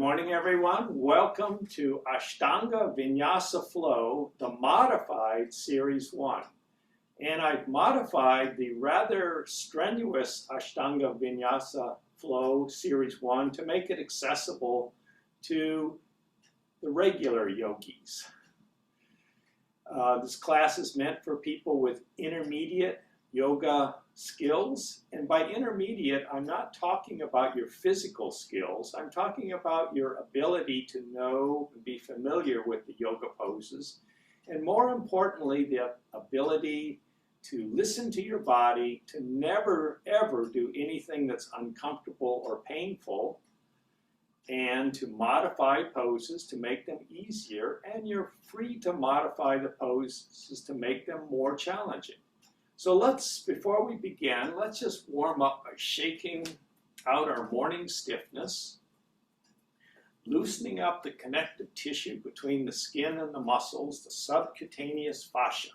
morning, everyone. Welcome to Ashtanga Vinyasa Flow, the modified Series 1. And I've modified the rather strenuous Ashtanga Vinyasa Flow Series 1 to make it accessible to the regular yogis. This class is meant for people with intermediate yoga skills, and by intermediate, I'm not talking about your physical skills. I'm talking about your ability to know and be familiar with the yoga poses, and more importantly, the ability to listen to your body, to never ever do anything that's uncomfortable or painful, and to modify poses to make them easier, and you're free to modify the poses to make them more challenging. So before we begin, let's just warm up by shaking out our morning stiffness, loosening up the connective tissue between the skin and the muscles, the subcutaneous fascia.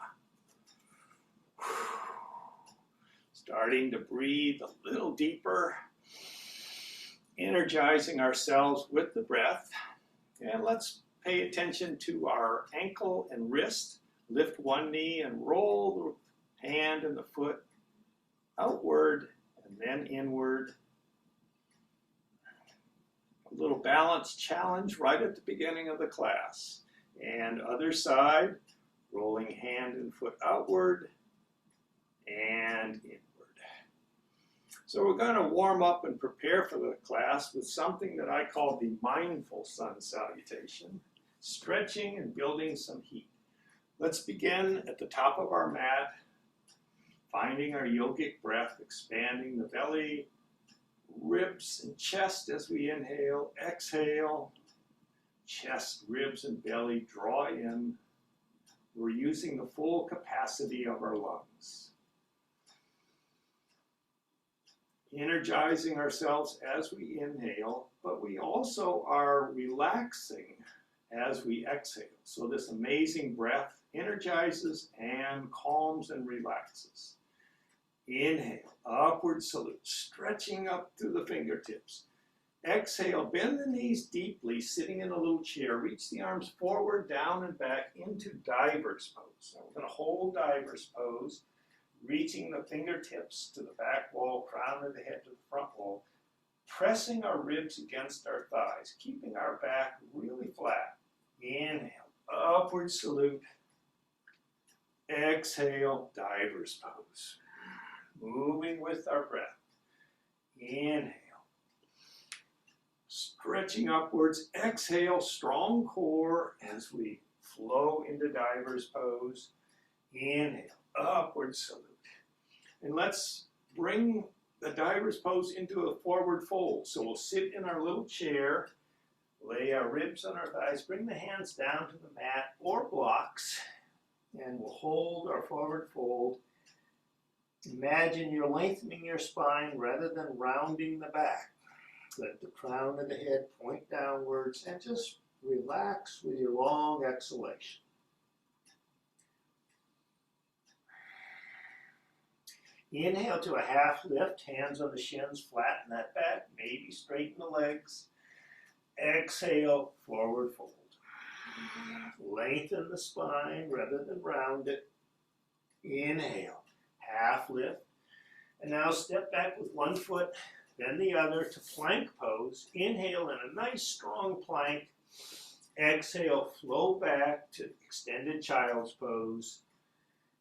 Starting to breathe a little deeper, energizing ourselves with the breath. And let's pay attention to our ankle and wrist. Lift one knee and roll the hand and the foot outward and then inward. A little balance challenge right at the beginning of the class. And other side, rolling hand and foot outward and inward. So we're going to warm up and prepare for the class with something that I call the mindful sun salutation, stretching and building some heat. Let's begin at the top of our mat, finding our yogic breath, expanding the belly, ribs and chest as we inhale, exhale, chest, ribs, and belly draw in. We're using the full capacity of our lungs. Energizing ourselves as we inhale, but we also are relaxing as we exhale. So this amazing breath energizes and calms and relaxes. Inhale, upward salute, stretching up through the fingertips. Exhale, bend the knees deeply, sitting in a little chair. Reach the arms forward, down, and back into diver's pose. So we're going to hold diver's pose, reaching the fingertips to the back wall, crown of the head to the front wall, pressing our ribs against our thighs, keeping our back really flat. Inhale, upward salute. Exhale, diver's pose. Moving with our breath. Inhale. Stretching upwards. Exhale, strong core as we flow into diver's pose. Inhale, upward salute. And let's bring the diver's pose into a forward fold. So we'll sit in our little chair, lay our ribs on our thighs, bring the hands down to the mat or blocks, and we'll hold our forward fold. Imagine you're lengthening your spine rather than rounding the back. Let the crown of the head point downwards and just relax with your long exhalation. Inhale to a half lift, hands on the shins, flatten that back, maybe straighten the legs. Exhale, forward fold. Lengthen the spine rather than round it. Inhale. Half lift, and now step back with one foot, then the other to plank pose. Inhale in a nice strong plank. Exhale, flow back to extended child's pose.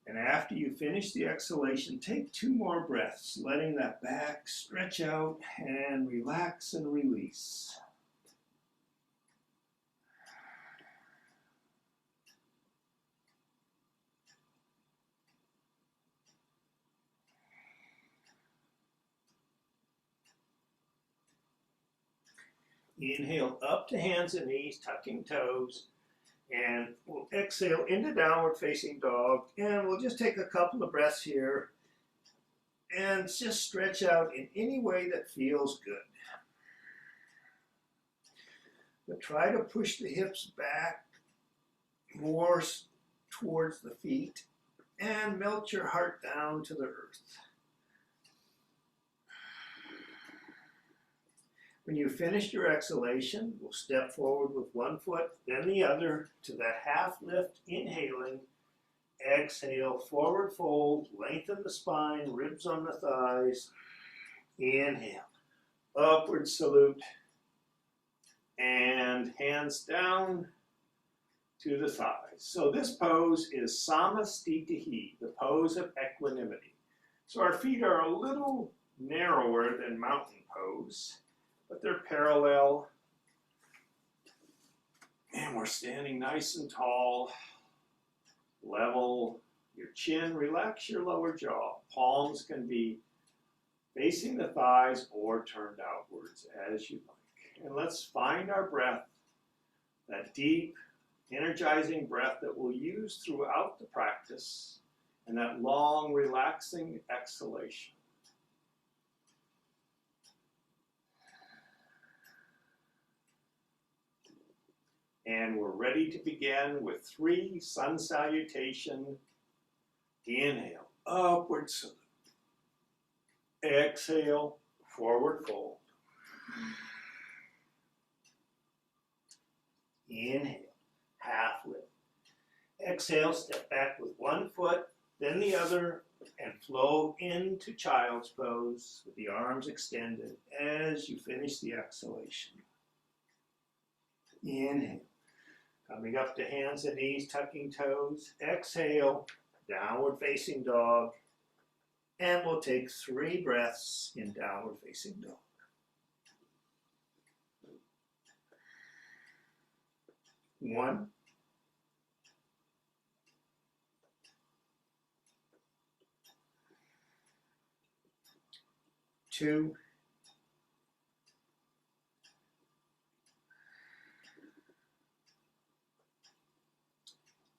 And after you finish the exhalation, take 2 more breaths, letting that back stretch out and relax and release. Inhale up to hands and knees, tucking toes, and we'll exhale into downward facing dog, and we'll just take a couple of breaths here and just stretch out in any way that feels good. But try to push the hips back more towards the feet and melt your heart down to the earth. When you finished your exhalation, we'll step forward with one foot, then the other to that half lift, inhaling. Exhale, forward fold, lengthen the spine, ribs on the thighs. Inhale, upward salute, and hands down to the thighs. So this pose is Samastitihi, the pose of equanimity. So our feet are a little narrower than mountain pose, but they're parallel. And we're standing nice and tall. Level your chin, relax your lower jaw. Palms can be facing the thighs or turned outwards as you like. And let's find our breath, that deep, energizing breath that we'll use throughout the practice, and that long, relaxing exhalation. And we're ready to begin with 3 sun salutation. Inhale, upward salute. Exhale, forward fold. Inhale, half lift. Exhale, step back with one foot, then the other, and flow into child's pose with the arms extended as you finish the exhalation. Inhale. Coming up to hands and knees, tucking toes. Exhale, downward facing dog. And we'll take 3 breaths in downward facing dog. One. 2.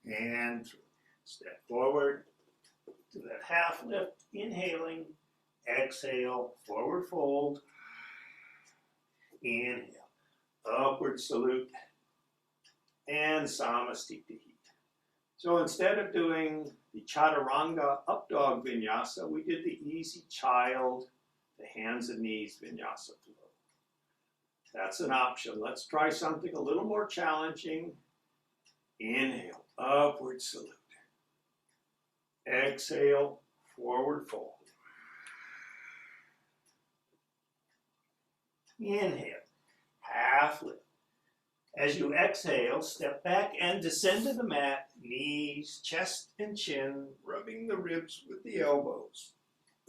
And 3. Step forward to that half lift, inhaling. Exhale, forward fold. Inhale, upward salute. And Samastitihi. So instead of doing the Chaturanga up dog vinyasa, we did the easy child, the hands and knees vinyasa flow. That's an option. Let's try something a little more challenging. Inhale, upward salute. Exhale, forward fold. Inhale, half lift. As you exhale, step back and descend to the mat, knees, chest, and chin, rubbing the ribs with the elbows.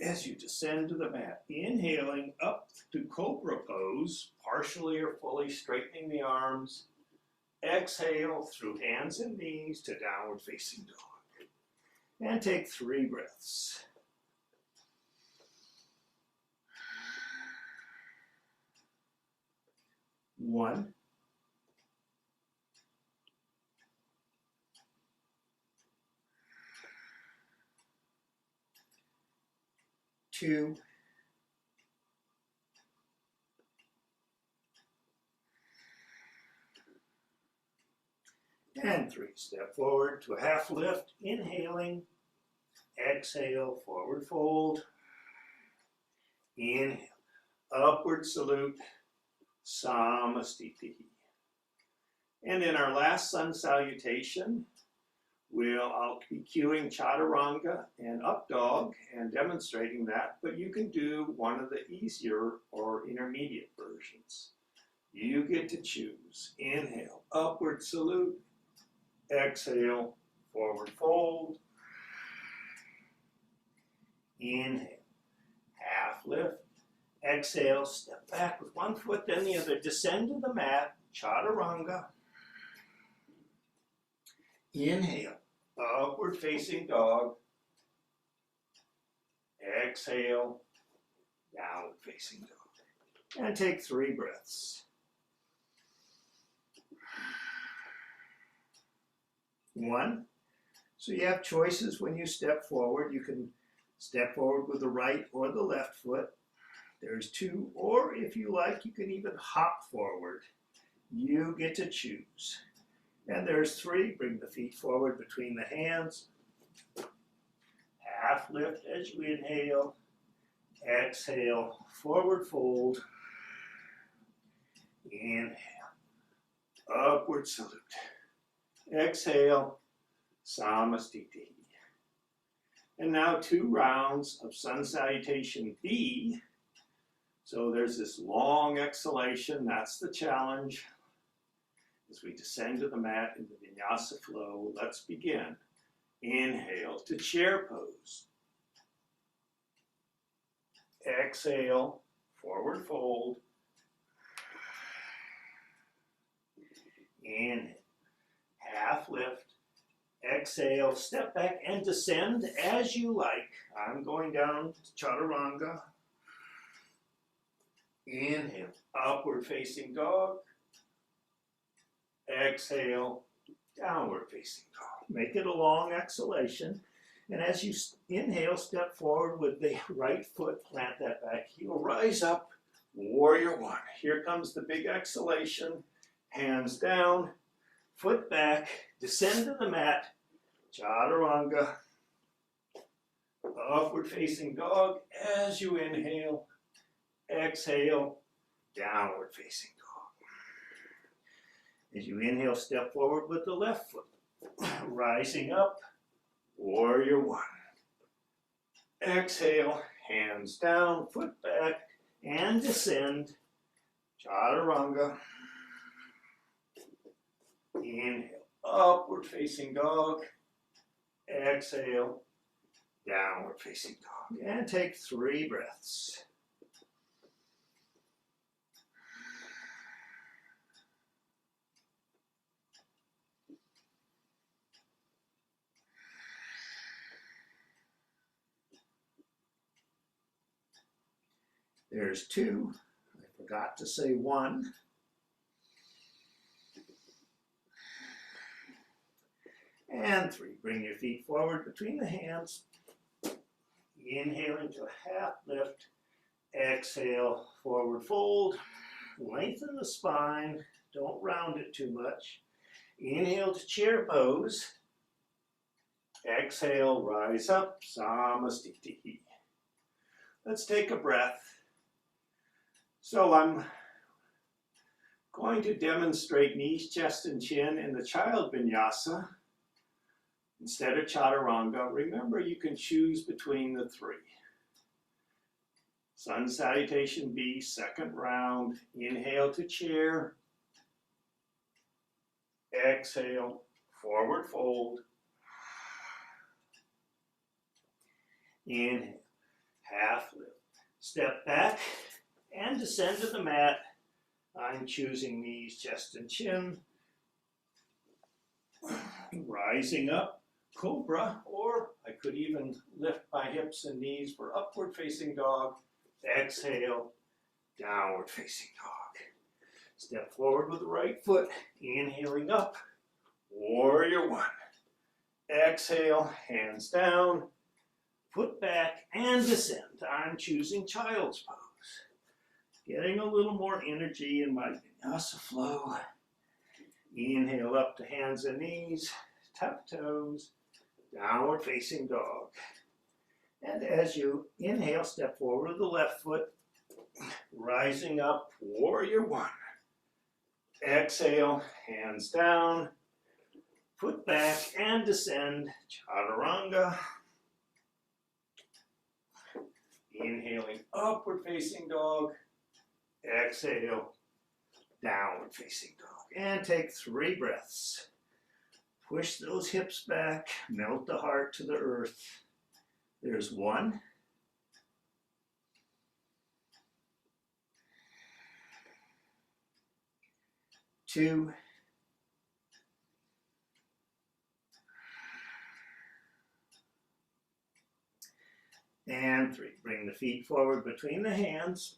As you descend to the mat, inhaling up to cobra pose, partially or fully straightening the arms. Exhale through hands and knees to downward facing dog. And take 3 breaths. One. 2. And 3. Step forward to a half lift, inhaling. Exhale, forward fold. Inhale, upward salute, Samastitihi. And in our last sun salutation, I'll be cueing Chaturanga and up dog and demonstrating that, but you can do one of the easier or intermediate versions. You get to choose. Inhale, upward salute. Exhale, forward fold. Inhale, half lift. Exhale, step back with one foot, then the other. Descend to the mat, Chaturanga. Inhale, upward facing dog. Exhale, downward facing dog. And take 3 breaths. 1. So you have choices when you step forward. You can step forward with the right or the left foot. There's 2, or if you like, you can even hop forward. You get to choose. And there's 3. Bring the feet forward between the hands. Half lift as you inhale. Exhale, forward fold. Inhale, upward salute. Exhale, Samastiti. And now 2 rounds of Sun Salutation B. So there's this long exhalation, that's the challenge. As we descend to the mat in the Vinyasa Flow, let's begin. Inhale to chair pose. Exhale, forward fold. Inhale, half lift. Exhale, step back and descend as you like. I'm going down to Chaturanga. Inhale, upward facing dog. Exhale, downward facing dog. Make it a long exhalation. And as you inhale, step forward with the right foot, plant that back heel, rise up, warrior one. Here comes the big exhalation. Hands down, foot back, descend to the mat, Chaturanga, upward facing dog as you inhale, exhale, downward facing dog. As you inhale, step forward with the left foot, rising up, warrior one. Exhale, hands down, foot back, and descend, Chaturanga. Inhale, upward facing dog. Exhale, downward facing dog. And take 3 breaths. There's 2. I forgot to say 1. And 3. Bring your feet forward between the hands. Inhaling to a half lift. Exhale, forward fold. Lengthen the spine. Don't round it too much. Inhale to chair pose. Exhale, rise up, Samastiti. Let's take a breath. So I'm going to demonstrate knees, chest, and chin in the child vinyasa. Instead of Chaturanga, remember you can choose between the 3. Sun Salutation B, second round. Inhale to chair. Exhale, forward fold. Inhale, half lift. Step back and descend to the mat. I'm choosing knees, chest, and chin. Rising up, cobra, or I could even lift my hips and knees for upward facing dog. Exhale, downward facing dog. Step forward with the right foot, inhaling up, warrior one. Exhale, hands down, foot back, and descend. I'm choosing child's pose. Getting a little more energy in my vinyasa flow. Inhale up to hands and knees, tuck toes, downward facing dog. And as you inhale, step forward with the left foot, rising up, warrior one. Exhale, hands down, foot back, and descend, chaturanga. Inhaling, upward facing dog. Exhale, downward facing dog. And take 3 breaths. Push those hips back, melt the heart to the earth. There's 1. 2. And 3. Bring the feet forward between the hands.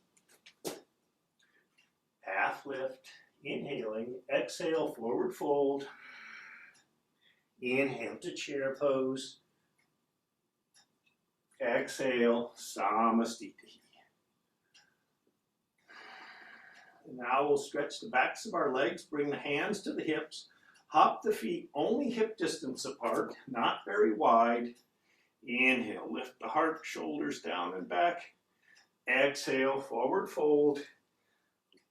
Half lift, inhaling, exhale, forward fold. Inhale to chair pose. Exhale, samastiti. Now we'll stretch the backs of our legs, bring the hands to the hips, hop the feet only hip distance apart, not very wide. Inhale, lift the heart, shoulders down and back. Exhale, forward fold.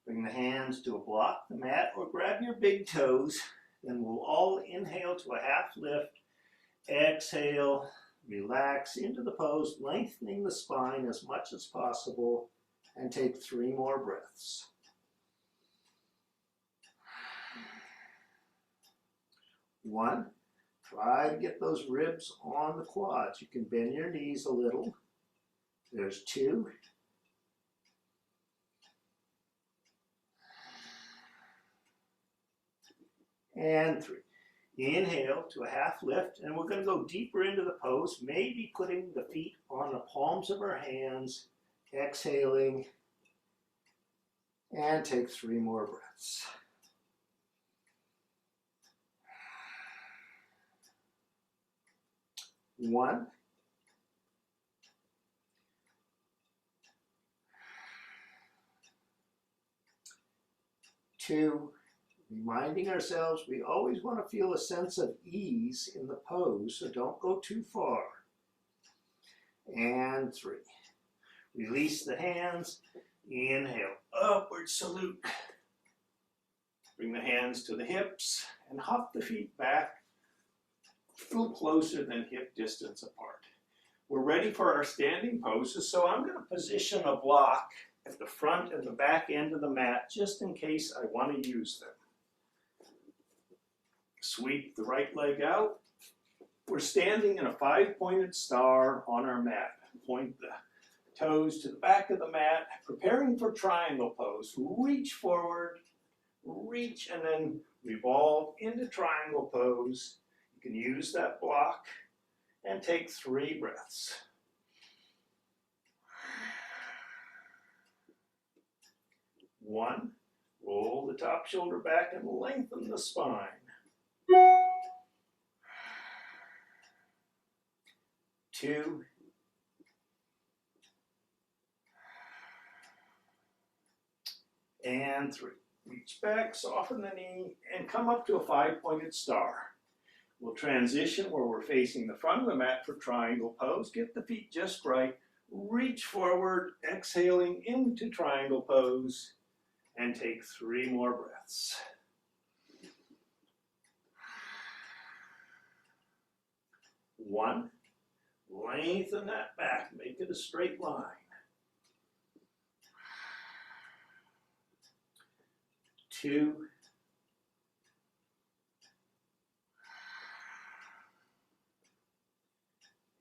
Bring the hands to a block the mat or grab your big toes. Then we'll all inhale to a half lift. Exhale, relax into the pose, lengthening the spine as much as possible, and take 3 more breaths. One, try to get those ribs on the quads. You can bend your knees a little. There's 2. And 3. Inhale to a half lift, and we're going to go deeper into the pose, maybe putting the feet on the palms of our hands, exhaling, and take 3 more breaths. One, 2, reminding ourselves we always want to feel a sense of ease in the pose, so don't go too far. And 3. Release the hands. Inhale, upward salute. Bring the hands to the hips and hop the feet back a little closer than hip distance apart. We're ready for our standing poses, so I'm going to position a block at the front and the back end of the mat just in case I want to use them. Sweep the right leg out. We're standing in a 5-pointed star on our mat. Point the toes to the back of the mat, preparing for triangle pose. Reach forward, reach, and then revolve into triangle pose. You can use that block and take 3 breaths. One, roll the top shoulder back and lengthen the spine. 2, and 3. Reach back, soften the knee, and come up to a 5-pointed star. We'll transition where we're facing the front of the mat for triangle pose. Get the feet just right. Reach forward, exhaling into triangle pose, and take 3 more breaths. One, lengthen that back, make it a straight line. 2,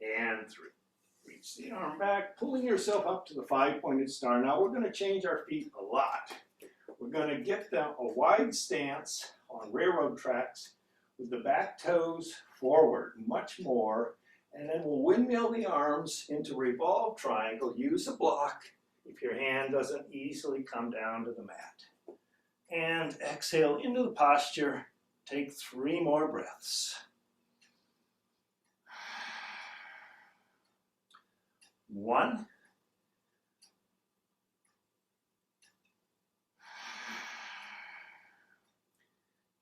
and 3. Reach the arm back, pulling yourself up to the 5-pointed star. Now we're going to change our feet a lot. We're going to get them a wide stance on railroad tracks with the back toes forward, much more. And then we'll windmill the arms into revolve triangle. Use a block if your hand doesn't easily come down to the mat. And exhale into the posture. Take 3 more breaths. One,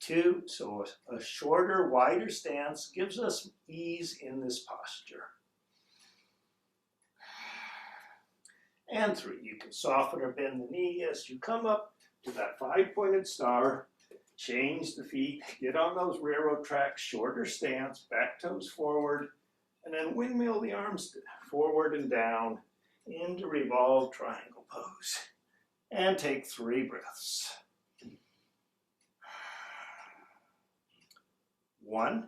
2, so a shorter, wider stance gives us ease in this posture. And 3, you can soften or bend the knee as you come up to that 5-pointed star. Change the feet, get on those railroad tracks, shorter stance, back toes forward, and then windmill the arms forward and down into revolve triangle pose. And take 3 breaths. 1,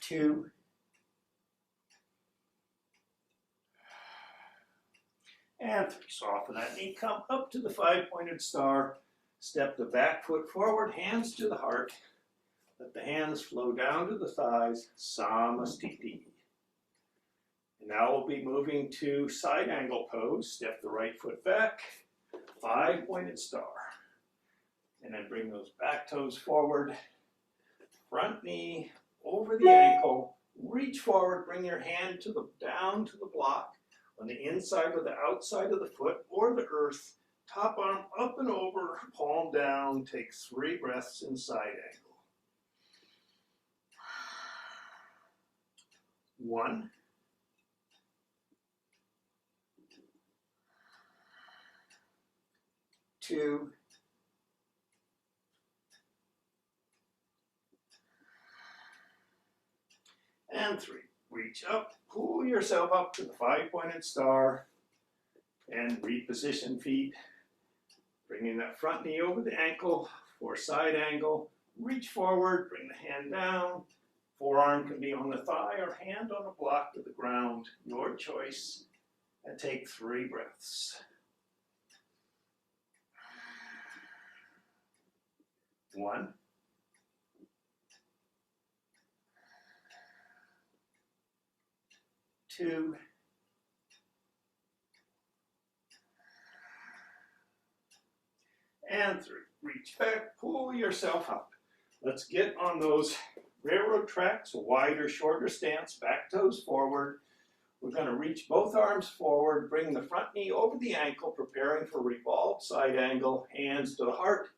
2, and 3. Soften that knee, come up to the 5-pointed star. Step the back foot forward, hands to the heart. Let the hands flow down to the thighs, Samastiti. And now we'll be moving to side angle pose. Step the right foot back, 5-pointed star. And then bring those back toes forward, front knee over the ankle. Reach forward, bring your hand down to the block on the inside or the outside of the foot or the earth. Top arm up and over, palm down. Take 3 breaths in side angle. 1, 2, and 3. Reach up, pull yourself up to the 5-pointed star, and reposition feet. Bringing that front knee over the ankle for side angle. Reach forward, bring the hand down. Forearm can be on the thigh or hand on a block to the ground, your choice. And take 3 breaths. 1, 2, and 3. Reach back, pull yourself up. Let's get on those railroad tracks, wider, shorter stance, back toes forward. We're going to reach both arms forward, bring the front knee over the ankle, preparing for revolved side angle, hands to the heart,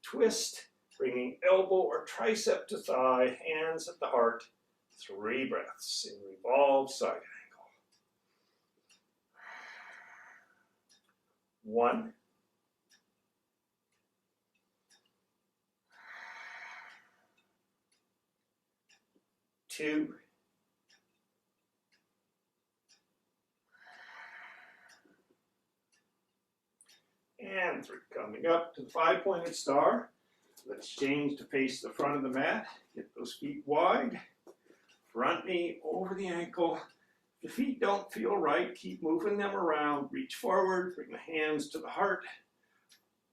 twist, bringing elbow or tricep to thigh, hands at the heart. 3 breaths in revolved side angle. 1, 2, and 3. Coming up to the 5-pointed star. Let's change to face the front of the mat. Get those feet wide. Front knee over the ankle. If the feet don't feel right, keep moving them around. Reach forward, bring the hands to the heart.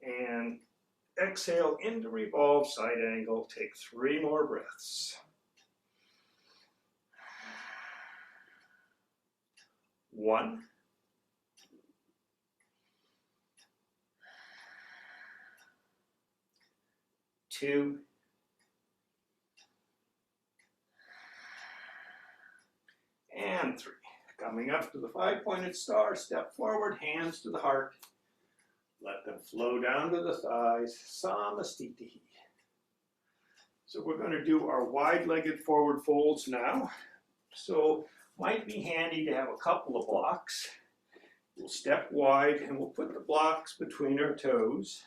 And exhale into revolve side angle. Take 3 more breaths. 1, 2, and 3. Coming up to the 5-pointed star, step forward, hands to the heart. Let them flow down to the thighs, samastitihi. So we're going to do our wide-legged forward folds now. So might be handy to have a couple of blocks. We'll step wide and we'll put the blocks between our toes.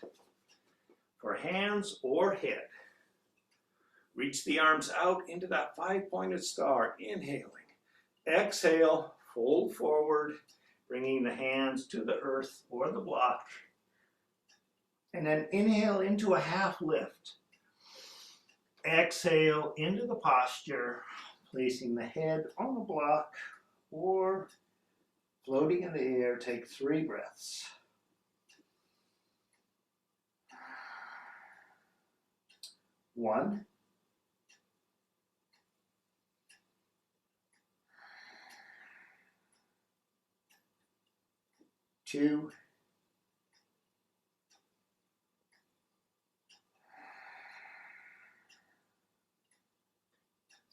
For hands or head, reach the arms out into that 5-pointed star, inhaling. Exhale, fold forward, bringing the hands to the earth or the block. And then inhale into a half lift. Exhale into the posture, placing the head on the block or floating in the air. Take 3 breaths. 1, 2,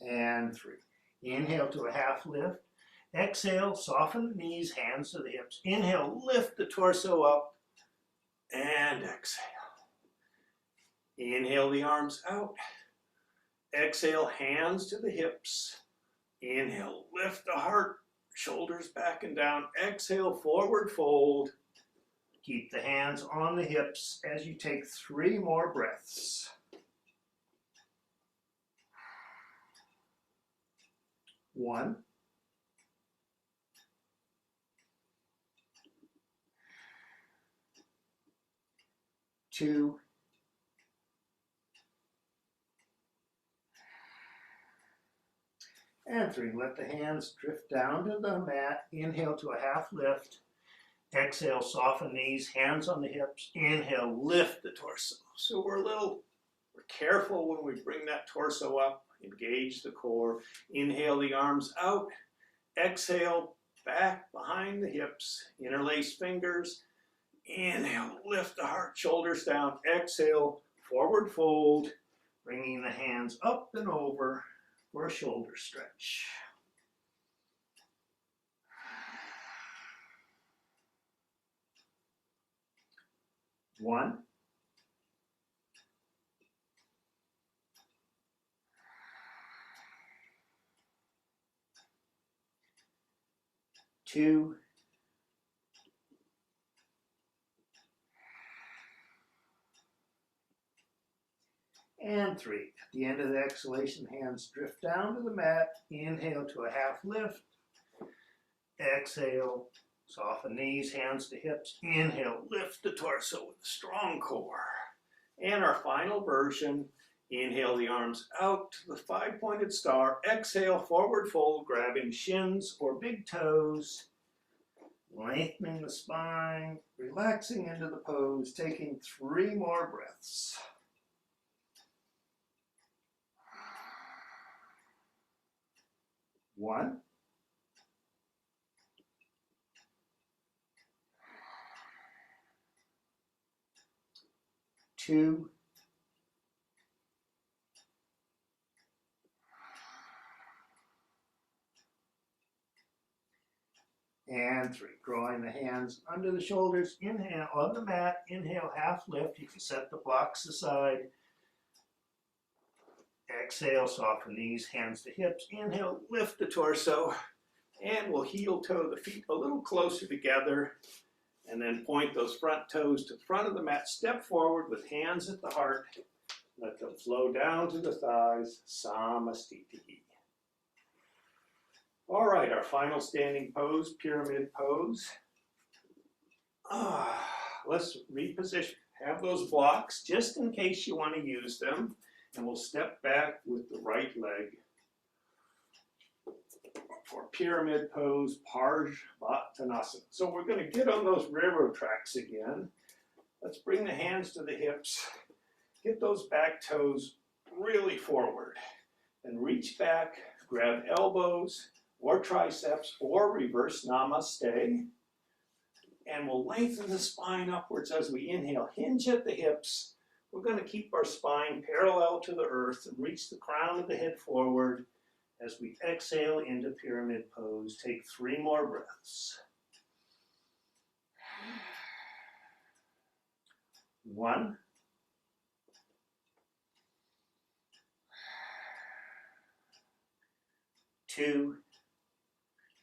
and 3. Inhale to a half lift. Exhale, soften the knees, hands to the hips. Inhale, lift the torso up, and exhale. Inhale the arms out. Exhale, hands to the hips. Inhale, lift the heart, shoulders back and down. Exhale, forward fold. Keep the hands on the hips as you take 3 more breaths. 1, 2, and 3. Let the hands drift down to the mat. Inhale to a half lift. Exhale, soften knees, hands on the hips. Inhale, lift the torso. So we're careful when we bring that torso up. Engage the core. Inhale the arms out. Exhale, back behind the hips. Interlace fingers. Inhale, lift the heart, shoulders down. Exhale, forward fold. Bringing the hands up and over for a shoulder stretch. 1, 2, And 3. At the end of the exhalation, hands drift down to the mat. Inhale to a half lift. Exhale, soften knees, hands to hips. Inhale, lift the torso with a strong core. And our final version, inhale the arms out to the 5-pointed star. Exhale, forward fold, grabbing shins or big toes. Lengthening the spine, relaxing into the pose, taking 3 more breaths. One. 2. And 3. Drawing the hands under the shoulders. Inhale on the mat. Inhale, half lift. You can set the blocks aside. Exhale, soften knees, hands to hips. Inhale, lift the torso. And we'll heel toe the feet a little closer together. And then point those front toes to the front of the mat. Step forward with hands at the heart. Let them flow down to the thighs. Samastiti. All right, our final standing pose, pyramid pose. Let's reposition. Have those blocks just in case you want to use them. And we'll step back with the right leg for pyramid pose, Parsvattanasana. So we're going to get on those railroad tracks again. Let's bring the hands to the hips. Get those back toes really forward. And reach back, grab elbows or triceps or reverse namaste. And we'll lengthen the spine upwards as we inhale. Hinge at the hips. We're going to keep our spine parallel to the earth and reach the crown of the head forward. As we exhale into pyramid pose, take 3 more breaths. 1. 2. You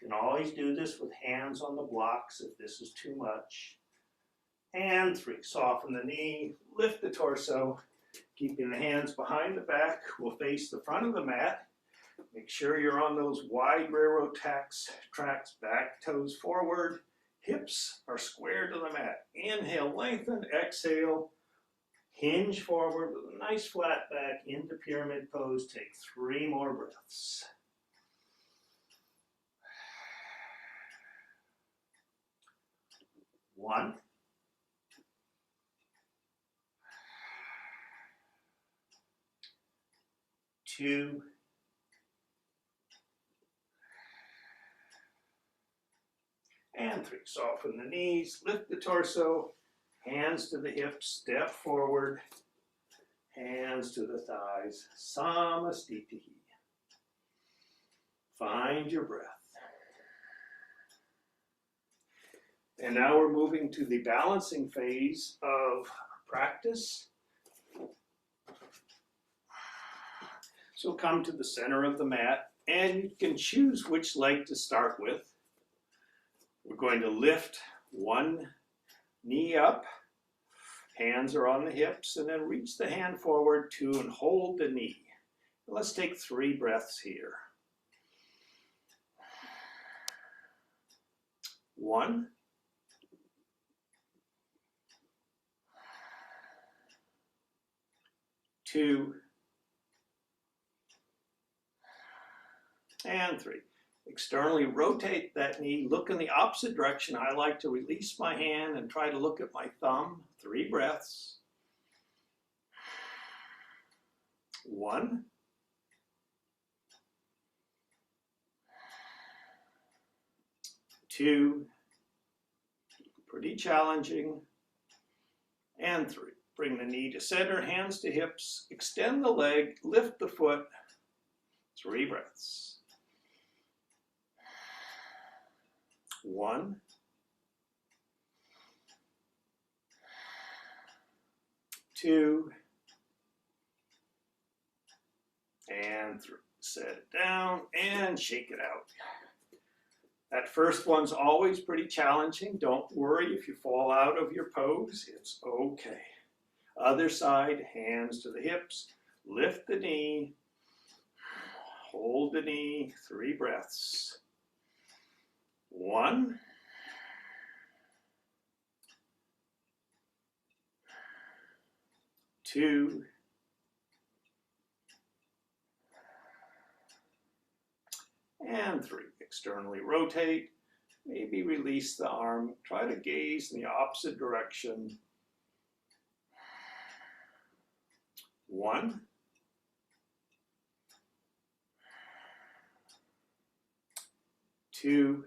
can always do this with hands on the blocks if this is too much. And 3. Soften the knee, lift the torso, keeping the hands behind the back. We'll face the front of the mat. Make sure you're on those wide railroad tracks, back toes forward, hips are square to the mat. Inhale, lengthen, exhale, hinge forward with a nice flat back into pyramid pose. Take 3 more breaths. 1. 2. And 3. Soften the knees, lift the torso, hands to the hips, step forward, hands to the thighs, Samastiti. Find your breath. And now we're moving to the balancing phase of practice. So come to the center of the mat, and you can choose which leg to start with. We're going to lift one knee up, hands are on the hips, and then reach the hand forward to and hold the knee. Let's take 3 breaths here. 1. 2. And 3. Externally rotate that knee, look in the opposite direction. I like to release my hand and try to look at my thumb. 3 breaths. 1. 2. Pretty challenging. And 3. Bring the knee to center, hands to hips, extend the leg, lift the foot. 3 breaths. 1. 2. And 3. Set it down and shake it out. That first one's always pretty challenging. Don't worry if you fall out of your pose. It's okay. Other side, hands to the hips. Lift the knee. Hold the knee. 3 breaths. 1. 2. And 3. Externally rotate. Maybe release the arm. Try to gaze in the opposite direction. 1. 2.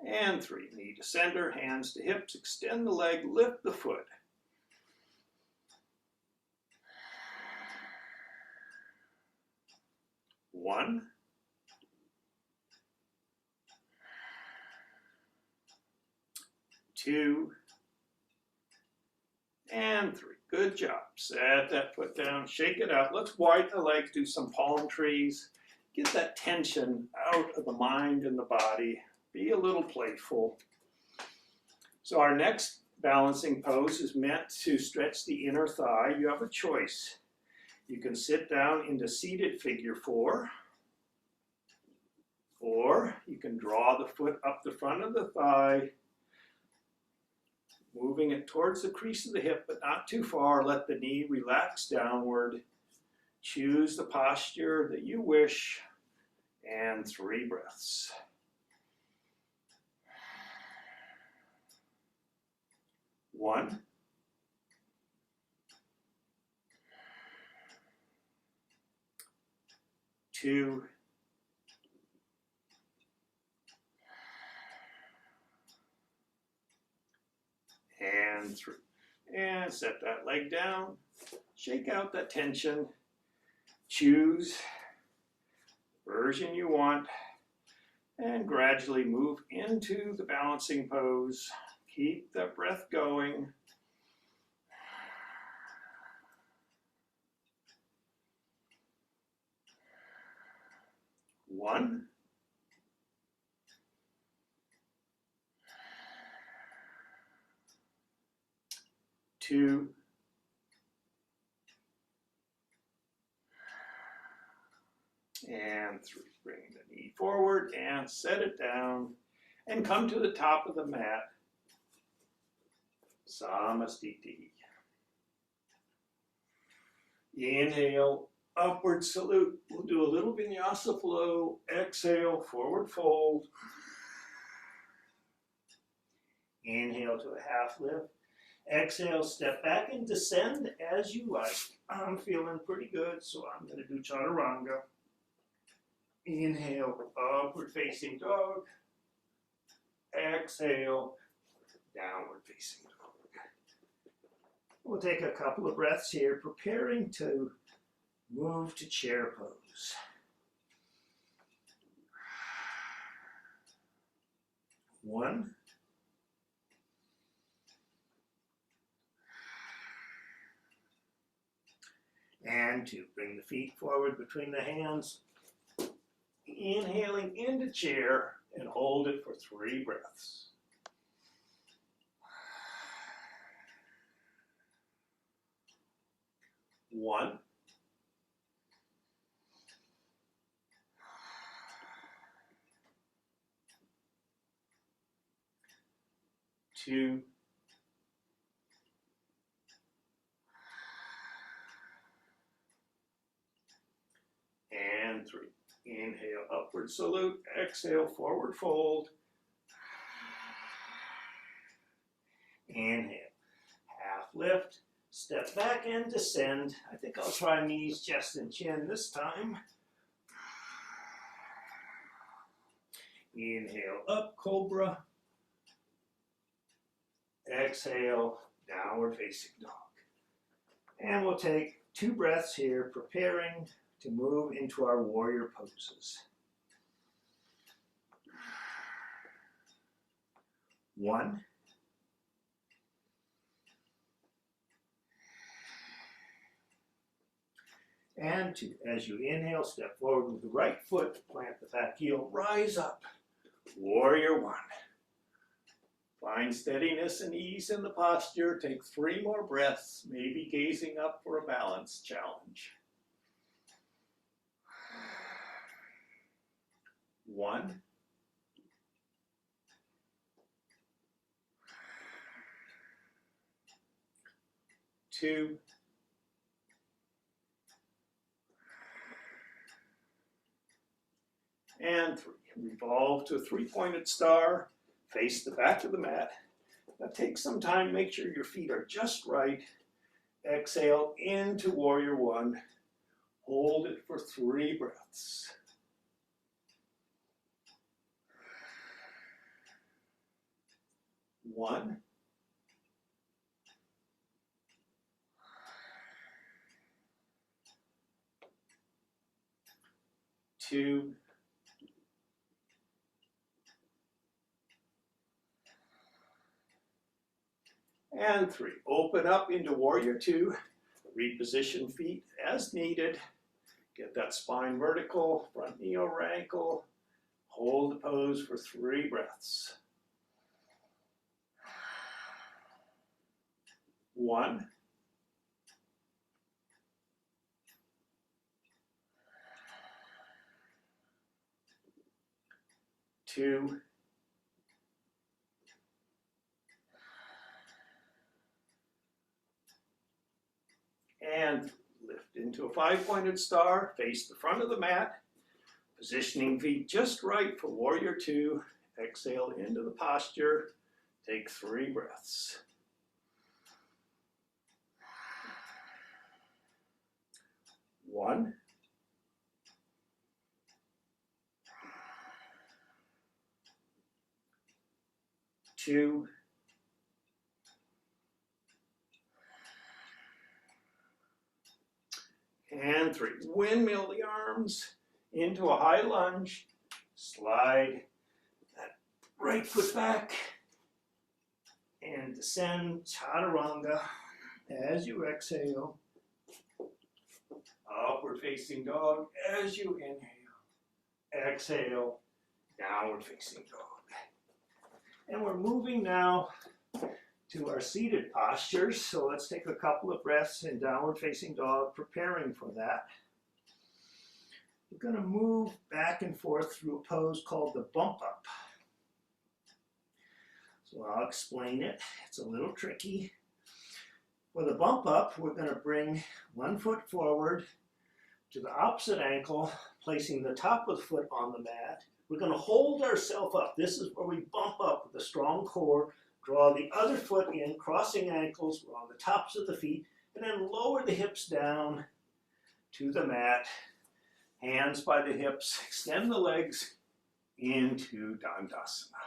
And 3. Knee to center, hands to hips. Extend the leg, lift the foot. 1. 2. And 3. Good job. Set that foot down, shake it out. Let's widen the legs, do some palm trees. Get that tension out of the mind and the body. Be a little playful. So our next balancing pose is meant to stretch the inner thigh. You have a choice. You can sit down into seated figure 4, or you can draw the foot up the front of the thigh, moving it towards the crease of the hip, but not too far. Let the knee relax downward. Choose the posture that you wish, and 3 breaths. 1. 2. And 3. And set that leg down. Shake out that tension. Choose the version you want. And gradually move into the balancing pose. Keep the breath going. 1. 2. And 3. Bring the knee forward and set it down and come to the top of the mat. Samastiti. Inhale, upward salute. We'll do a little vinyasa flow. Exhale, forward fold. Inhale to a half lift. Exhale, step back and descend as you like. I'm feeling pretty good, so I'm going to do chaturanga. Inhale, upward facing dog. Exhale, downward facing dog. We'll take a couple of breaths here, preparing to move to chair pose. One. And 2. Bring the feet forward between the hands. Inhaling into chair and hold it for 3 breaths. 1. 2. And 3. Inhale, upward salute. Exhale, forward fold. Inhale, half lift. Step back and descend. I think I'll try knees, chest, and chin this time. Inhale, up, cobra. Exhale, downward facing dog. And we'll take 2 breaths here, preparing to move into our warrior poses. 1. 2. As you inhale, step forward with the right foot, plant the back heel, rise up. Warrior 1. Find steadiness and ease in the posture. Take 3 more breaths, maybe gazing up for a balance challenge. 1, 2, and 3. Revolve to a 3-pointed star. Face the back of the mat. Now take some time, make sure your feet are just right. Exhale into Warrior 1. Hold it for 3 breaths. 1, 2, and 3. Open up into Warrior 2. Reposition feet as needed. Get that spine vertical, front knee over ankle. Hold the pose for 3 breaths. 1, 2, and lift into a 5-pointed star. Face the front of the mat. Positioning feet just right for Warrior 2. Exhale into the posture. Take 3 breaths. 1, 2, and 3. Windmill the arms into a high lunge. Slide that right foot back and descend chaturanga as you exhale. Upward facing dog as you inhale. Exhale, downward facing dog. And we're moving now to our seated postures. So let's take a couple of breaths in downward facing dog, preparing for that. We're going to move back and forth through a pose called the bump up. So I'll explain it. It's a little tricky. For the bump up, we're going to bring one foot forward to the opposite ankle, placing the top of the foot on the mat. We're going to hold ourselves up. This is where we bump up with a strong core. Draw the other foot in, crossing ankles. We're on the tops of the feet. And then lower the hips down to the mat. Hands by the hips. Extend the legs into Dandasana.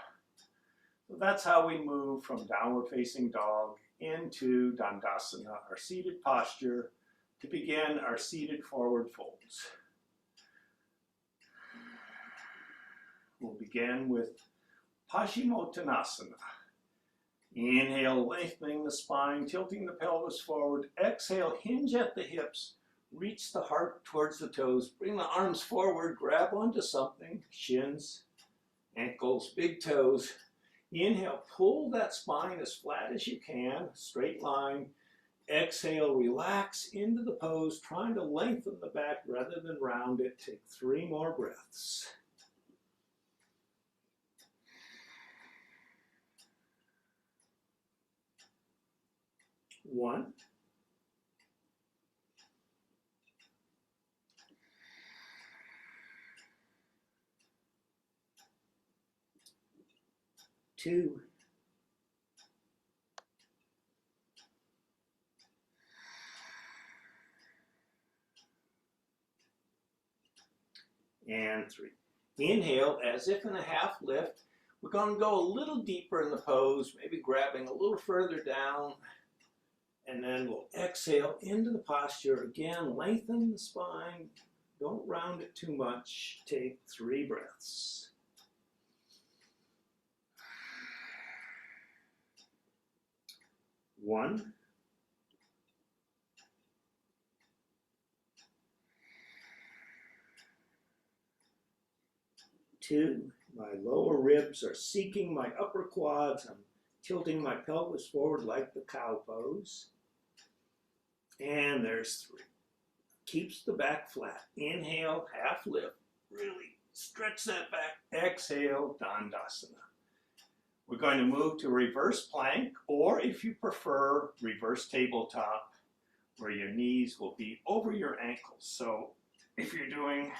So that's how we move from downward facing dog into Dandasana, our seated posture, to begin our seated forward folds. We'll begin with Paschimottanasana. Inhale, lengthening the spine, tilting the pelvis forward. Exhale, hinge at the hips. Reach the heart towards the toes. Bring the arms forward, grab onto something. Shins, ankles, big toes. Inhale, pull that spine as flat as you can, straight line. Exhale, relax into the pose, trying to lengthen the back rather than round it. Take 3 more breaths. 1, 2, and 3. Inhale as if in a half lift. We're going to go a little deeper in the pose, maybe grabbing a little further down. And then we'll exhale into the posture. Again, lengthen the spine. Don't round it too much. Take 3 breaths. 1, 2. My lower ribs are seeking my upper quads. I'm tilting my pelvis forward like the cow pose. And there's 3. Keeps the back flat. Inhale, half lift. Really stretch that back. Exhale, Dandasana. We're going to move to reverse plank, or if you prefer, reverse tabletop, where your knees will be over your ankles. So if you're doing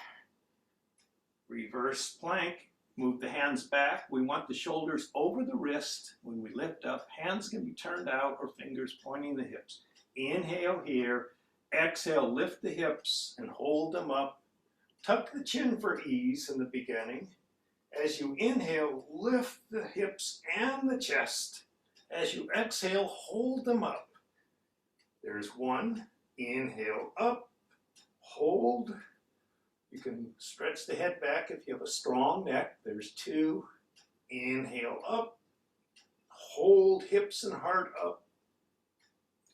reverse plank, move the hands back. We want the shoulders over the wrist. When we lift up, hands can be turned out or fingers pointing the hips. Inhale here. Exhale, lift the hips and hold them up. Tuck the chin for ease in the beginning. As you inhale, lift the hips and the chest. As you exhale, hold them up. There's 1. Inhale up, hold. You can stretch the head back if you have a strong neck. There's 2. Inhale up, hold hips and heart up.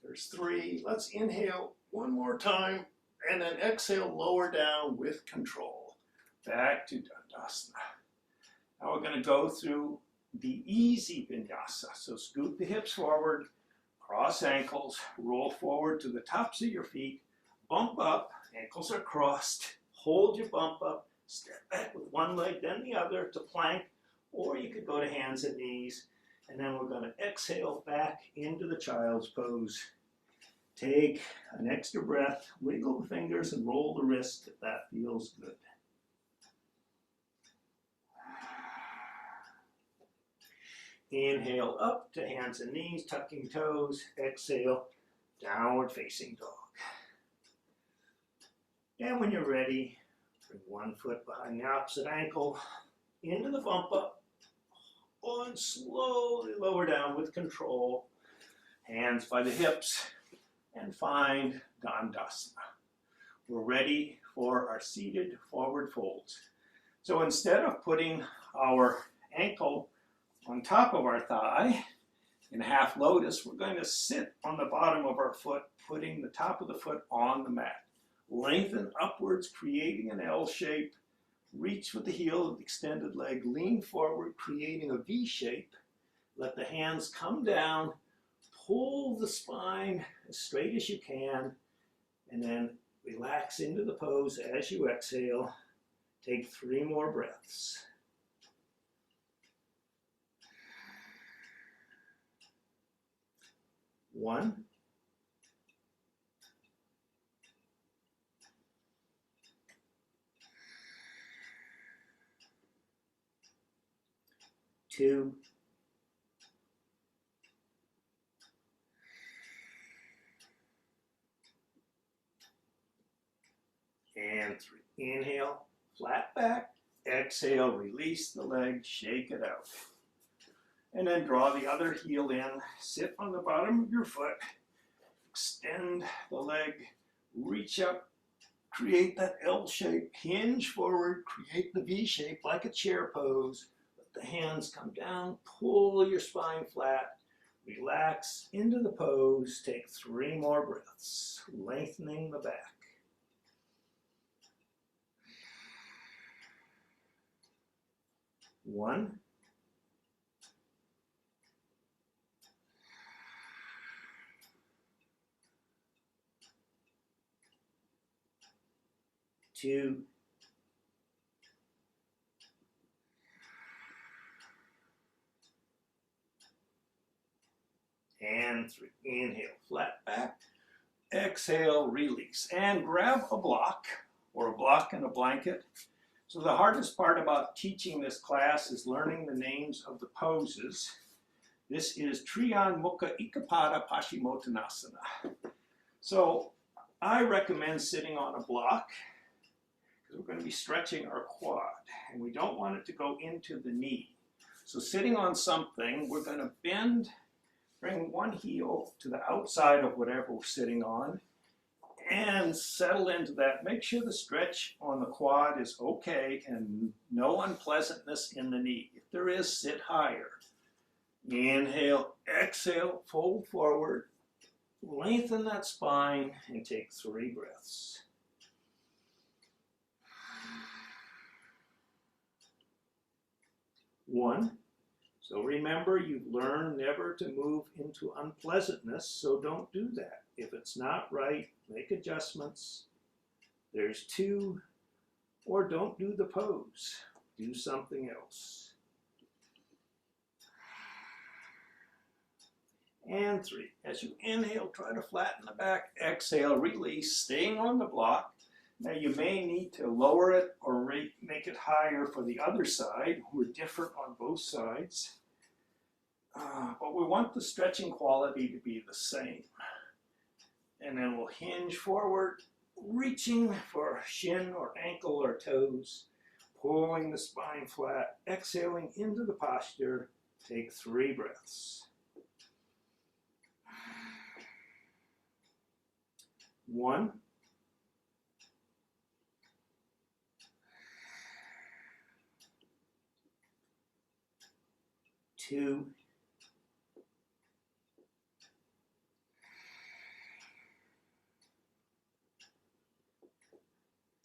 There's 3. Let's inhale one more time, and then exhale, lower down with control. Back to Dandasana. Now we're going to go through the easy vinyasa. So scoot the hips forward, cross ankles, roll forward to the tops of your feet, bump up, ankles are crossed, hold your bump up, step back with one leg, then the other to plank, or you could go to hands and knees, and then we're going to exhale back into the child's pose. Take an extra breath, wiggle the fingers and roll the wrist if that feels good. Inhale up to hands and knees, tucking toes. Exhale, downward facing dog. And when you're ready, bring one foot behind the opposite ankle, into the bump up, and slowly lower down with control. Hands by the hips, and find Dandasana. We're ready for our seated forward folds. So instead of putting our ankle on top of our thigh in half lotus, we're going to sit on the bottom of our foot, putting the top of the foot on the mat. Lengthen upwards, creating an L shape. Reach with the heel of the extended leg, lean forward, creating a V shape. Let the hands come down, pull the spine as straight as you can, and then relax into the pose as you exhale. Take 3 more breaths. One. 2. And 3. Inhale, flat back. Exhale, release the leg, shake it out. And then draw the other heel in, sit on the bottom of your foot, extend the leg, reach up, create that L shape, hinge forward, create the V shape like a chair pose. Let the hands come down, pull your spine flat, relax into the pose, take 3 more breaths, lengthening the back. 1. 2. And 3. Inhale, flat back. Exhale, release. And grab a block or a block and a blanket. So the hardest part about teaching this class is learning the names of the poses. This is Triyan Mukha Ikapada Paschimottanasana. So I recommend sitting on a block because we're going to be stretching our quad and we don't want it to go into the knee. So sitting on something, we're going to bend, bring one heel to the outside of whatever we're sitting on and settle into that. Make sure the stretch on the quad is okay and no unpleasantness in the knee. If there is, sit higher. Inhale, exhale, fold forward, lengthen that spine, and take 3 breaths. One. So remember, you've learned never to move into unpleasantness, so don't do that. If it's not right, make adjustments. There's 2, or don't do the pose. Do something else. And 3. As you inhale, try to flatten the back. Exhale, release, staying on the block. Now you may need to lower it or make it higher for the other side. We're different on both sides. But we want the stretching quality to be the same. And then we'll hinge forward, reaching for shin or ankle or toes, pulling the spine flat, exhaling into the posture. Take 3 breaths. 1. 2.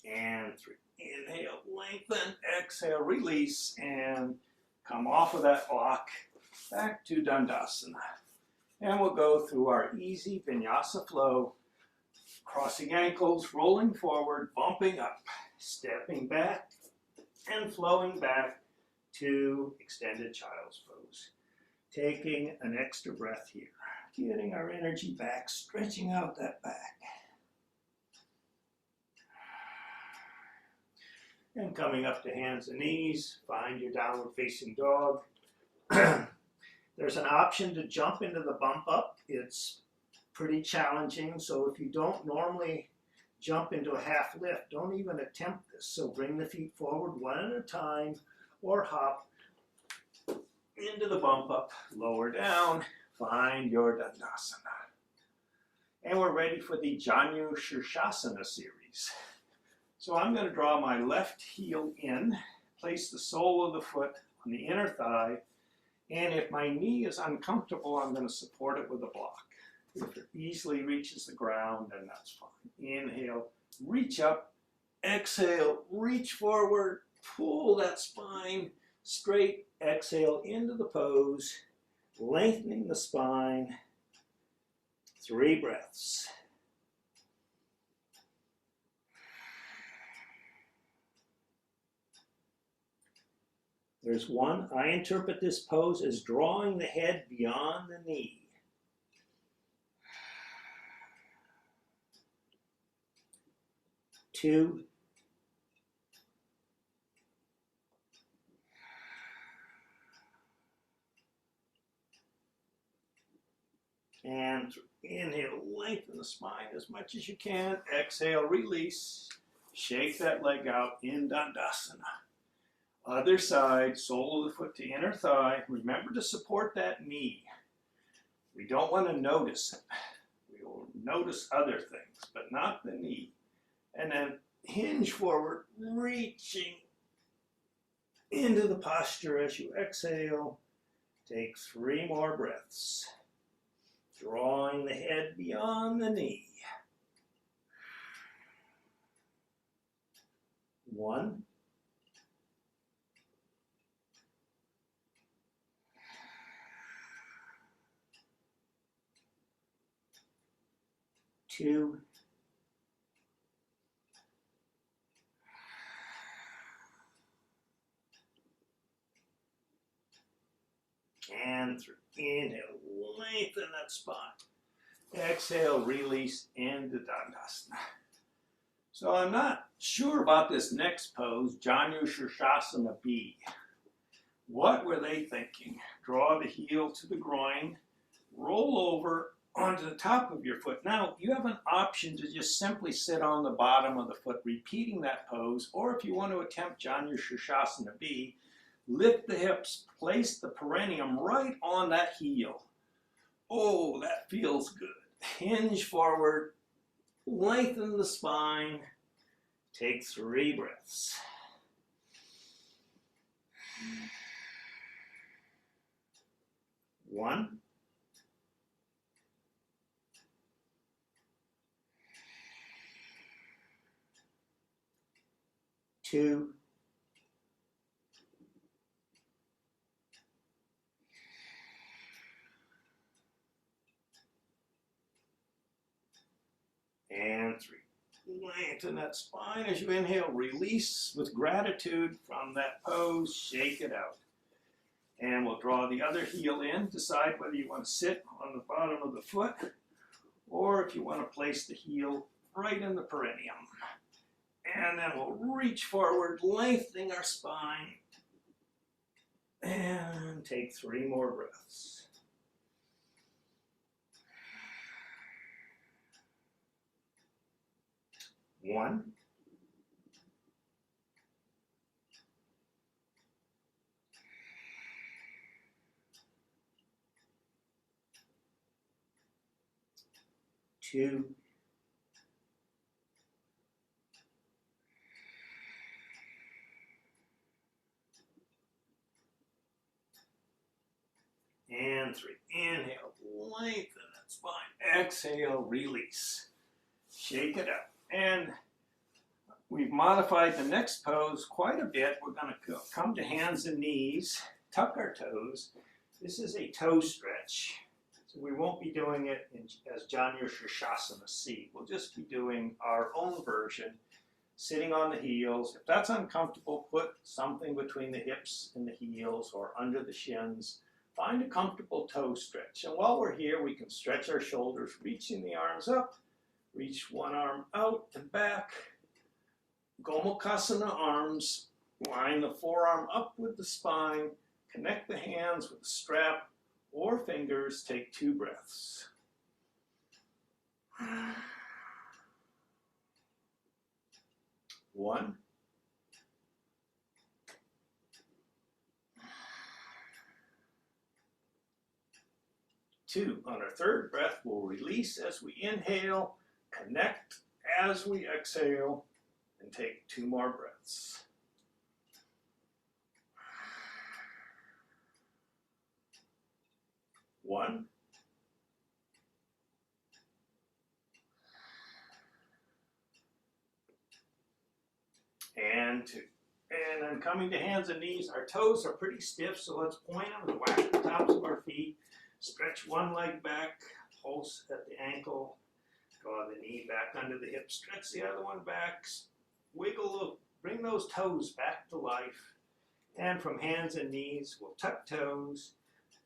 And 3. Inhale, lengthen, exhale, release, and come off of that block back to Dandasana. And we'll go through our easy Vinyasa flow, crossing ankles, rolling forward, bumping up, stepping back, and flowing back to extended child's pose. Taking an extra breath here, getting our energy back, stretching out that back. And coming up to hands and knees, find your downward facing dog. There's an option to jump into the bump up. It's pretty challenging, so if you don't normally jump into a half lift, don't even attempt this. So bring the feet forward one at a time, or hop into the bump up, lower down, find your Dandasana. And we're ready for the Janu Shirshasana series. So I'm going to draw my left heel in, place the sole of the foot on the inner thigh, and if my knee is uncomfortable, I'm going to support it with a block. If it easily reaches the ground, then that's fine. Inhale, reach up, exhale, reach forward, pull that spine straight, exhale into the pose, lengthening the spine. 3 breaths. There's 1. I interpret this pose as drawing the head beyond the knee. 2. And 3. Inhale, lengthen the spine as much as you can. Exhale, release. Shake that leg out in Dandasana. Other side, sole of the foot to inner thigh. Remember to support that knee. We don't want to notice it. We will notice other things, but not the knee. And then hinge forward, reaching into the posture as you exhale. Take 3 more breaths. Drawing the head beyond the knee. 1. 2. And 3. Inhale, lengthen that spine. Exhale, release into Dandasana. So I'm not sure about this next pose, Janu Shirshasana B. What were they thinking? Draw the heel to the groin, roll over onto the top of your foot. Now, you have an option to just simply sit on the bottom of the foot, repeating that pose, or if you want to attempt Janu Shirshasana B, lift the hips, place the perineum right on that heel. Oh, that feels good. Hinge forward, lengthen the spine. Take 3 breaths. 1. 2. and 3. Lengthen that spine as you inhale. Release with gratitude from that pose. Shake it out. And we'll draw the other heel in. Decide whether you want to sit on the bottom of the foot or if you want to place the heel right in the perineum. And then we'll reach forward, lengthening our spine. And take 3 more breaths. 1. 2. And 3. Inhale, lengthen that spine. Exhale, release. Shake it out. And we've modified the next pose quite a bit. We're going to come to hands and knees, tuck our toes. This is a toe stretch. So we won't be doing it as Janu Shirshasana C. We'll just be doing our own version, sitting on the heels. If that's uncomfortable, put something between the hips and the heels or under the shins. Find a comfortable toe stretch. And while we're here, we can stretch our shoulders, reaching the arms up. Reach one arm out and back. Gomukhasana arms. Line the forearm up with the spine. Connect the hands with the strap or fingers. Take 2 breaths. 1. 2. On our 3rd breath, we'll release as we inhale. Connect as we exhale and take 2 more breaths. 1. 2. And then coming to hands and knees, our toes are pretty stiff, so let's point them and whack the tops of our feet. Stretch one leg back, pulse at the ankle. Draw the knee back under the hip, stretch the other one back, wiggle, bring those toes back to life. And from hands and knees, we'll tuck toes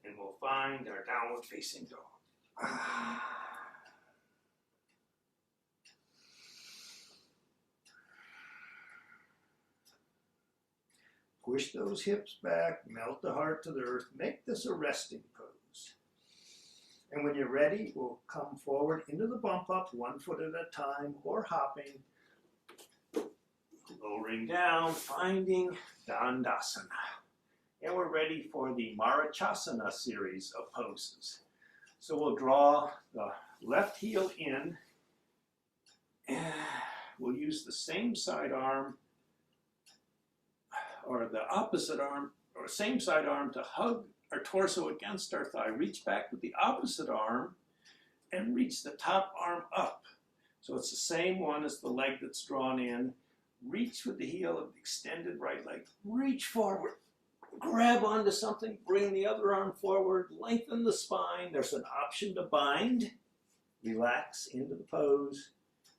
and we'll find our downward facing dog. Push those hips back, melt the heart to the earth, make this a resting pose. And when you're ready, we'll come forward into the bump up, 1 foot at a time, or hopping, lowering down, finding Dandasana. And we're ready for the Marachasana series of poses. So we'll draw the left heel in, and we'll use the same side arm, or the opposite arm, or same side arm to hug our torso against our thigh. Reach back with the opposite arm and reach the top arm up. So it's the same one as the leg that's drawn in. Reach with the heel of the extended right leg. Reach forward. Grab onto something. Bring the other arm forward. Lengthen the spine. There's an option to bind. Relax into the pose.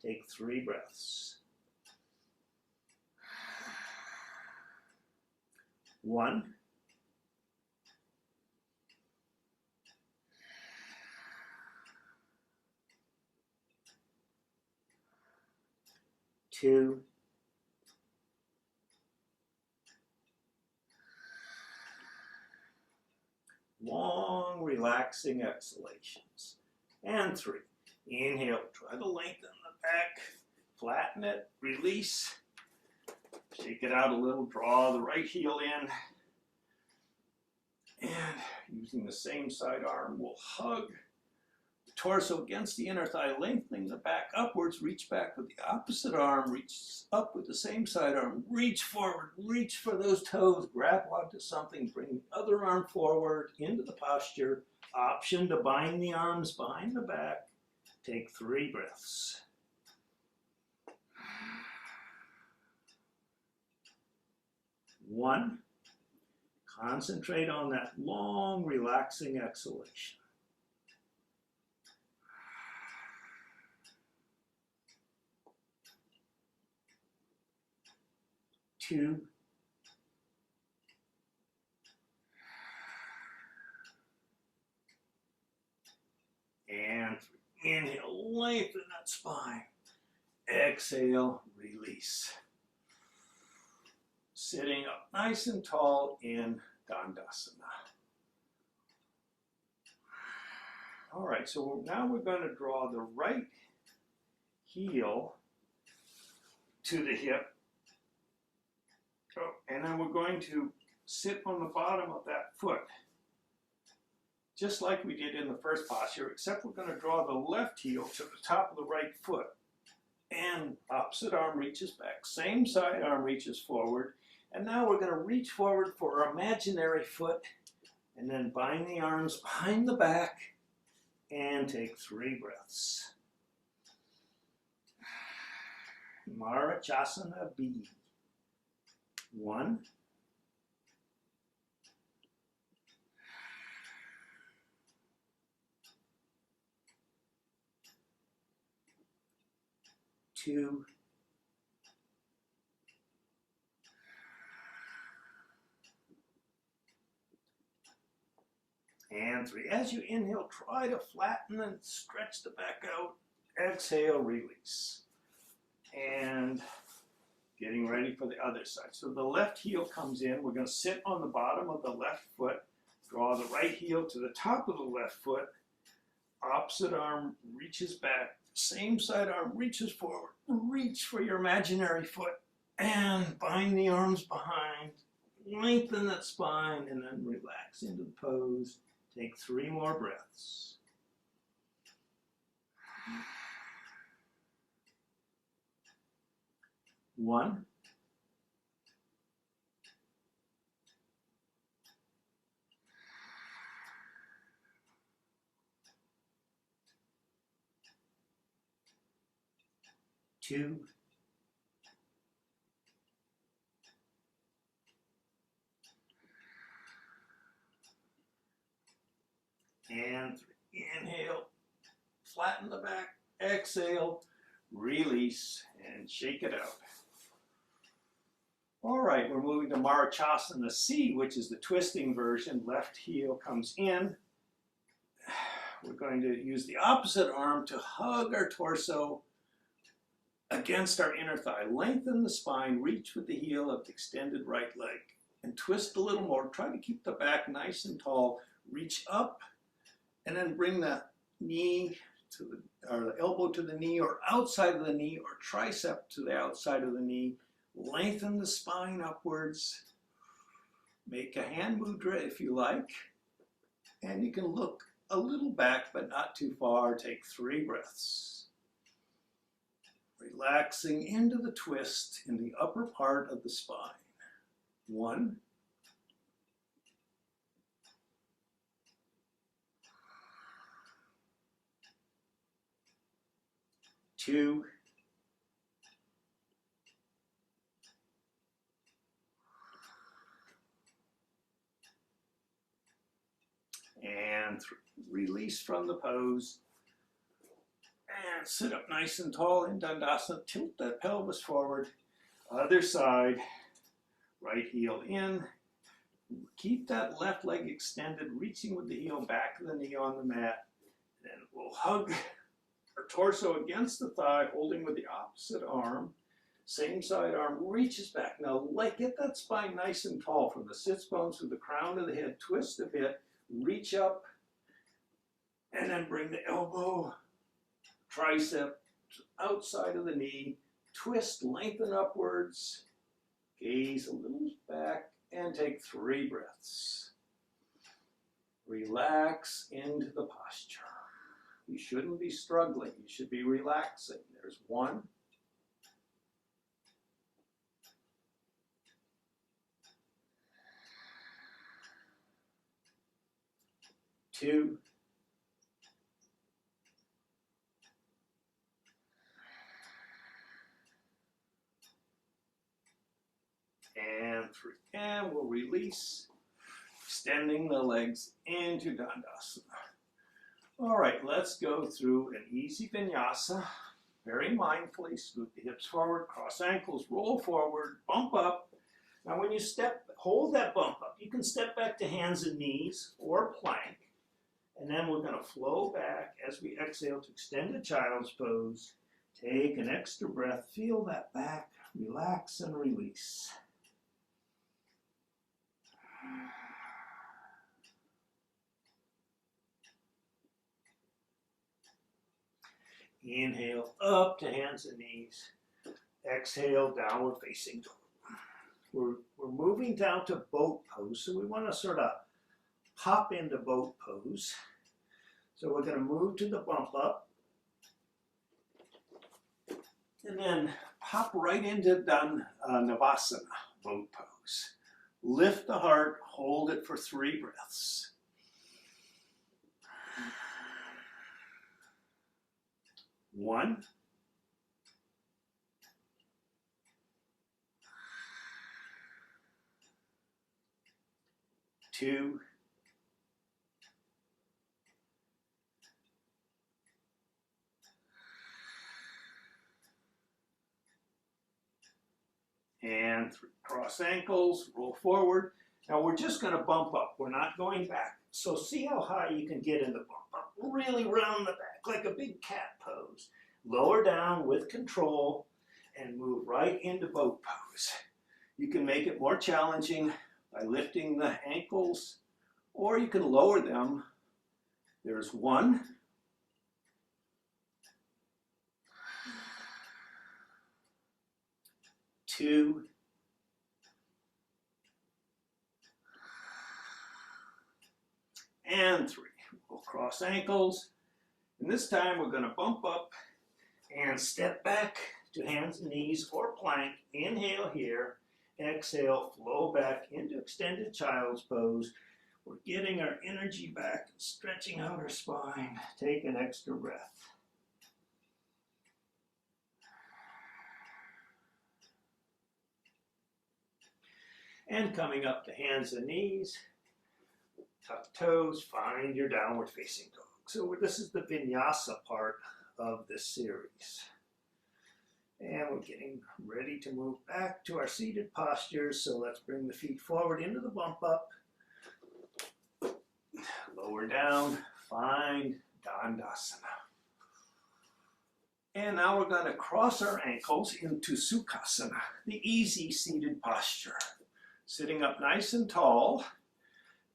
Take 3 breaths. 1. 2. 'Long, relaxing exhalations. And 3. Inhale, try to lengthen the back, flatten it, release. Shake it out a little, draw the right heel in. And using the same side arm, we'll hug the torso against the inner thigh, lengthening the back upwards. Reach back with the opposite arm, reach up with the same side arm. Reach forward, reach for those toes, grab onto something, bring the other arm forward into the posture. Option to bind the arms behind the back. Take 3 breaths. 1. Concentrate on that long, relaxing exhalation. 2, and 3. Inhale, lengthen that spine. Exhale, release. Sitting up nice and tall in Dandasana. All right, so now we're going to draw the right heel to the hip. And then we're going to sit on the bottom of that foot, just like we did in the first posture, except we're going to draw the left heel to the top of the right foot. And opposite arm reaches back, same side arm reaches forward. And now we're going to reach forward for our imaginary foot, and then bind the arms behind the back, and take 3 breaths. Marachasana B. 1. 2. And 3. As you inhale, try to flatten and stretch the back out. Exhale, release. And getting ready for the other side. So the left heel comes in. We're going to sit on the bottom of the left foot. Draw the right heel to the top of the left foot. Opposite arm reaches back. Same side arm reaches forward. Reach for your imaginary foot. And bind the arms behind. Lengthen that spine and then relax into the pose. Take 3 more breaths. One. 2. And 3. Inhale, flatten the back, exhale, release, and shake it out. All right, we're moving to Marachasana C, which is the twisting version. Left heel comes in. We're going to use the opposite arm to hug our torso against our inner thigh. Lengthen the spine, reach with the heel of the extended right leg, and twist a little more. Try to keep the back nice and tall. Reach up, and then bring the knee to the, or the elbow to the knee, or outside of the knee, or tricep to the outside of the knee. Lengthen the spine upwards. Make a hand mudra if you like. And you can look a little back, but not too far. Take 3 breaths. Relaxing into the twist in the upper part of the spine. 1. 2. And 3. Release from the pose. And sit up nice and tall in Dandasana. Tilt that pelvis forward. Other side. Right heel in. Keep that left leg extended, reaching with the heel back of the knee on the mat. Then we'll hug our torso against the thigh, holding with the opposite arm. Same side arm reaches back. Now get that spine nice and tall from the sits bones to the crown of the head. Twist a bit. Reach up. And then bring the elbow, tricep outside of the knee. Twist, lengthen upwards. Gaze a little back. And take 3 breaths. Relax into the posture. You shouldn't be struggling. You should be relaxing. There's 1. 2. And 3. And we'll release, extending the legs into Dandasana. All right, let's go through an easy vinyasa. Very mindfully, scoot the hips forward, cross ankles, roll forward, bump up, Now when you hold that bump up, you can step back to hands and knees or plank. And then we're going to flow back as we exhale to extended child's pose. Take an extra breath. Feel that back. Relax and release. Inhale up to hands and knees. Exhale, downward facing dog. We're moving down to boat pose, so we want to sort of pop into boat pose. So we're going to move to the bump up and then pop right into Navasana, boat pose. Lift the heart, hold it for 3 breaths. 1, 2, and 3. Cross ankles, roll forward. Now we're just going to bump up. We're not going back. So see how high you can get in the bump up. Really round the back like a big cat pose. Lower down with control and move right into boat pose. You can make it more challenging by lifting the ankles, or you can lower them. There's 1, 2, and 3. We'll cross ankles. And this time we're going to bump up and step back to hands and knees or plank. Inhale here. Exhale, flow back into extended child's pose. We're getting our energy back, stretching out our spine. Take an extra breath. And coming up to hands and knees, tuck toes, find your downward facing dog. So this is the vinyasa part of this series. And we're getting ready to move back to our seated posture. So let's bring the feet forward into the bump up. Lower down, find Dandasana. And now we're going to cross our ankles into Sukhasana, the easy seated posture. Sitting up nice and tall,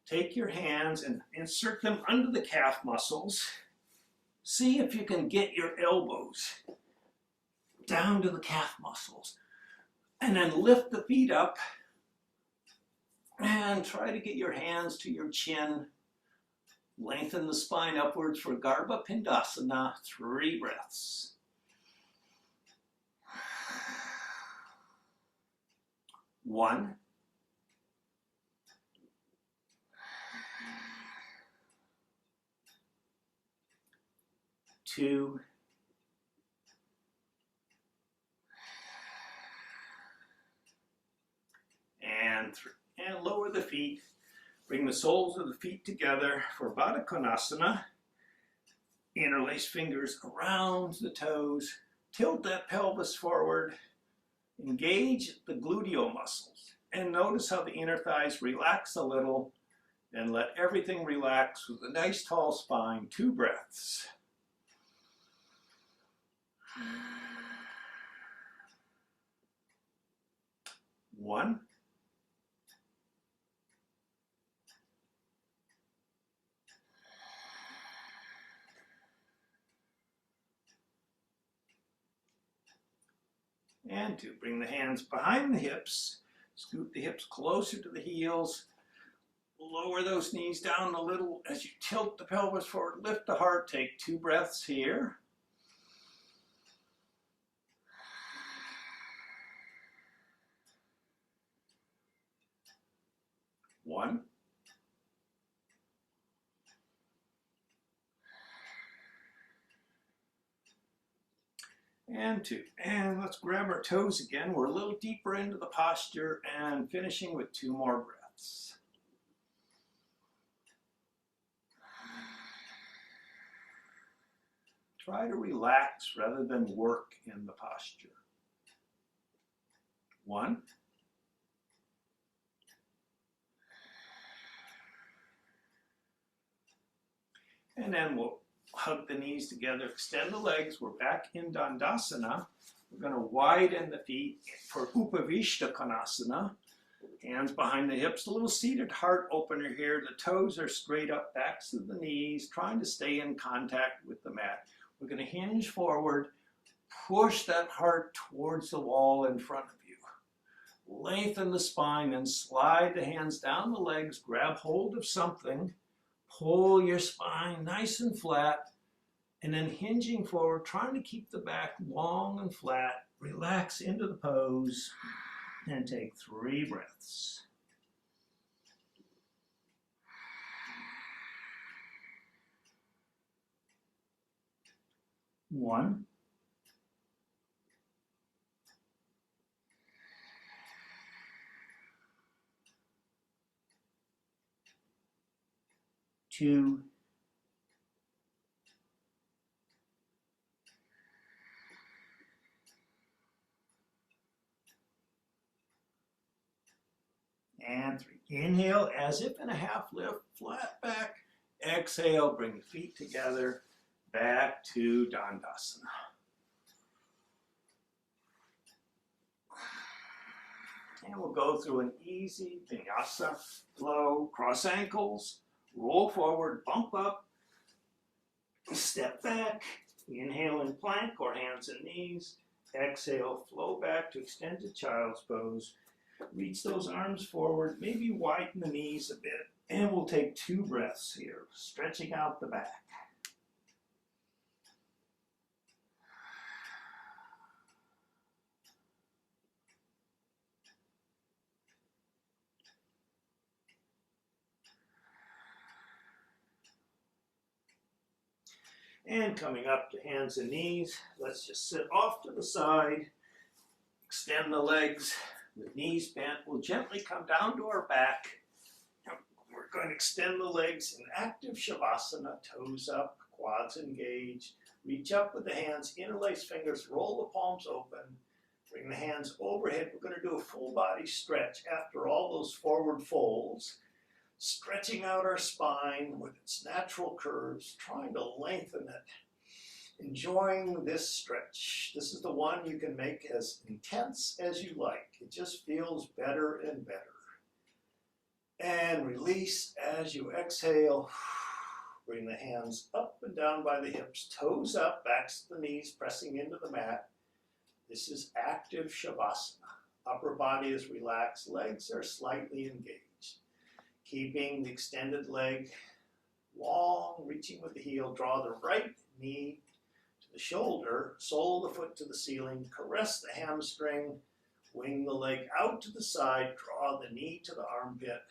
take your hands and insert them under the calf muscles. See if you can get your elbows down to the calf muscles. And then lift the feet up and try to get your hands to your chin. Lengthen the spine upwards for Garbha Pindasana, 3 breaths. 1, 2, and 3. And lower the feet. Bring the soles of the feet together for Baddha Konasana. Interlace fingers around the toes. Tilt that pelvis forward. Engage the gluteal muscles. And notice how the inner thighs relax a little. And let everything relax with a nice tall spine. 2 breaths. 1, 2. Bring the hands behind the hips. Scoot the hips closer to the heels. Lower those knees down a little as you tilt the pelvis forward. Lift the heart. Take 2 breaths here. 1, 2. And let's grab our toes again. We're a little deeper into the posture and finishing with 2 more breaths. Try to relax rather than work in the posture. 1, And then we'll hug the knees together, extend the legs. We're back in Dandasana. We're going to widen the feet for Upavishta Konasana. Hands behind the hips, a little seated heart opener here. The toes are straight up, backs to the knees, trying to stay in contact with the mat. We're going to hinge forward, push that heart towards the wall in front of you. Lengthen the spine and slide the hands down the legs, grab hold of something, pull your spine nice and flat, and then hinging forward, trying to keep the back long and flat. Relax into the pose and take 3 breaths. One. 2. 3. Inhale as if in a half lift, flat back. Exhale, bring the feet together, back to Dandasana. And we'll go through an easy Vinyasa flow. Cross ankles, roll forward, bump up, step back. Inhale in plank or hands and knees. Exhale, flow back to extended child's pose. Reach those arms forward, maybe widen the knees a bit, and we'll take 2 breaths here, stretching out the back. And coming up to hands and knees, let's just sit off to the side, extend the legs. With knees bent, we'll gently come down to our back. We're going to extend the legs in active Shavasana, toes up, quads engaged. Reach up with the hands, interlace fingers, roll the palms open. Bring the hands overhead. We're going to do a full body stretch after all those forward folds. Stretching out our spine with its natural curves, trying to lengthen it. Enjoying this stretch. This is the one you can make as intense as you like. It just feels better and better. And release as you exhale. Bring the hands up and down by the hips, toes up, backs to the knees, pressing into the mat. This is active Shavasana. Upper body is relaxed, legs are slightly engaged. Keeping the extended leg long, reaching with the heel, draw the right knee to the shoulder, sole of the foot to the ceiling, caress the hamstring, wing the leg out to the side, draw the knee to the armpit.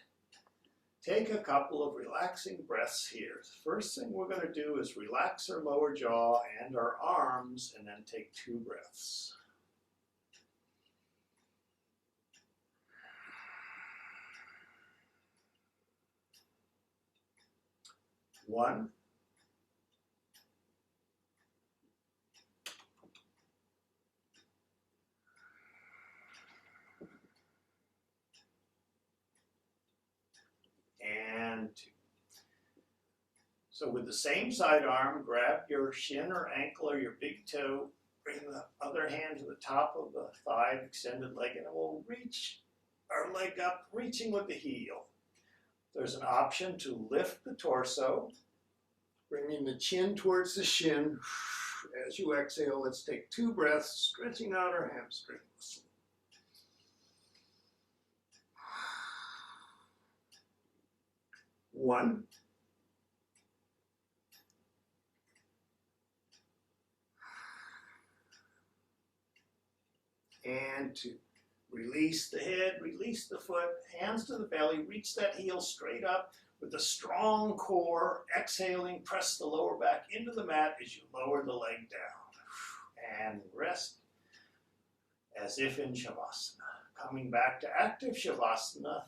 Take a couple of relaxing breaths here. The first thing we're going to do is relax our lower jaw and our arms, and then take 2 breaths. One. And 2. So with the same side arm, grab your shin or ankle or your big toe, bring the other hand to the top of the thigh, extended leg, and we'll reach our leg up, reaching with the heel. There's an option to lift the torso, bringing the chin towards the shin. As you exhale, let's take 2 breaths, stretching out our hamstrings. One. And 2. Release the head, release the foot, hands to the belly, reach that heel straight up with a strong core. Exhaling, press the lower back into the mat as you lower the leg down. And rest as if in Shavasana. Coming back to active Shavasana,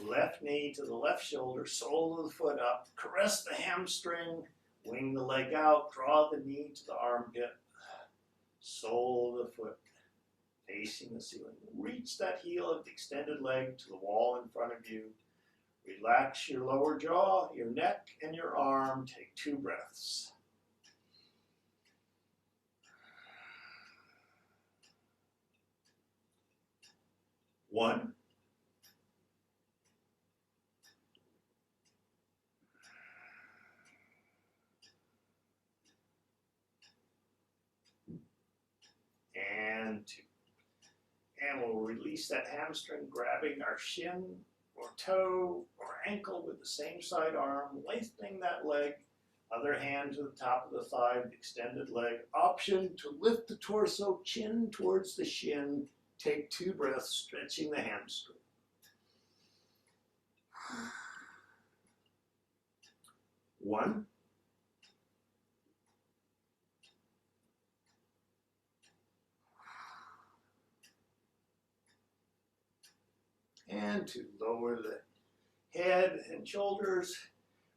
left knee to the left shoulder, sole of the foot up, caress the hamstring, wing the leg out, draw the knee to the armpit, sole of the foot facing the ceiling. Reach that heel of the extended leg to the wall in front of you. Relax your lower jaw, your neck, and your arm. Take 2 breaths. One. And 2. And we'll release that hamstring, grabbing our shin or toe or ankle with the same side arm, lengthening that leg, other hand to the top of the thigh, extended leg. Option to lift the torso, chin towards the shin. Take 2 breaths, stretching the hamstring. One. And 2. Lower the head and shoulders.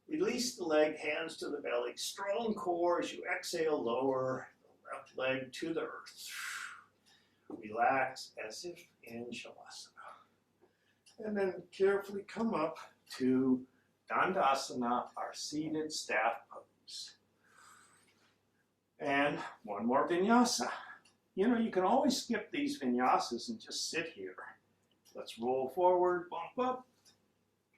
Release the leg, hands to the belly. Strong core as you exhale, lower the left leg to the earth. Relax as if in Shavasana. And then carefully come up to Dandasana, our seated staff pose. And one more vinyasa. You know, you can always skip these vinyasas and just sit here. Let's roll forward, bump up.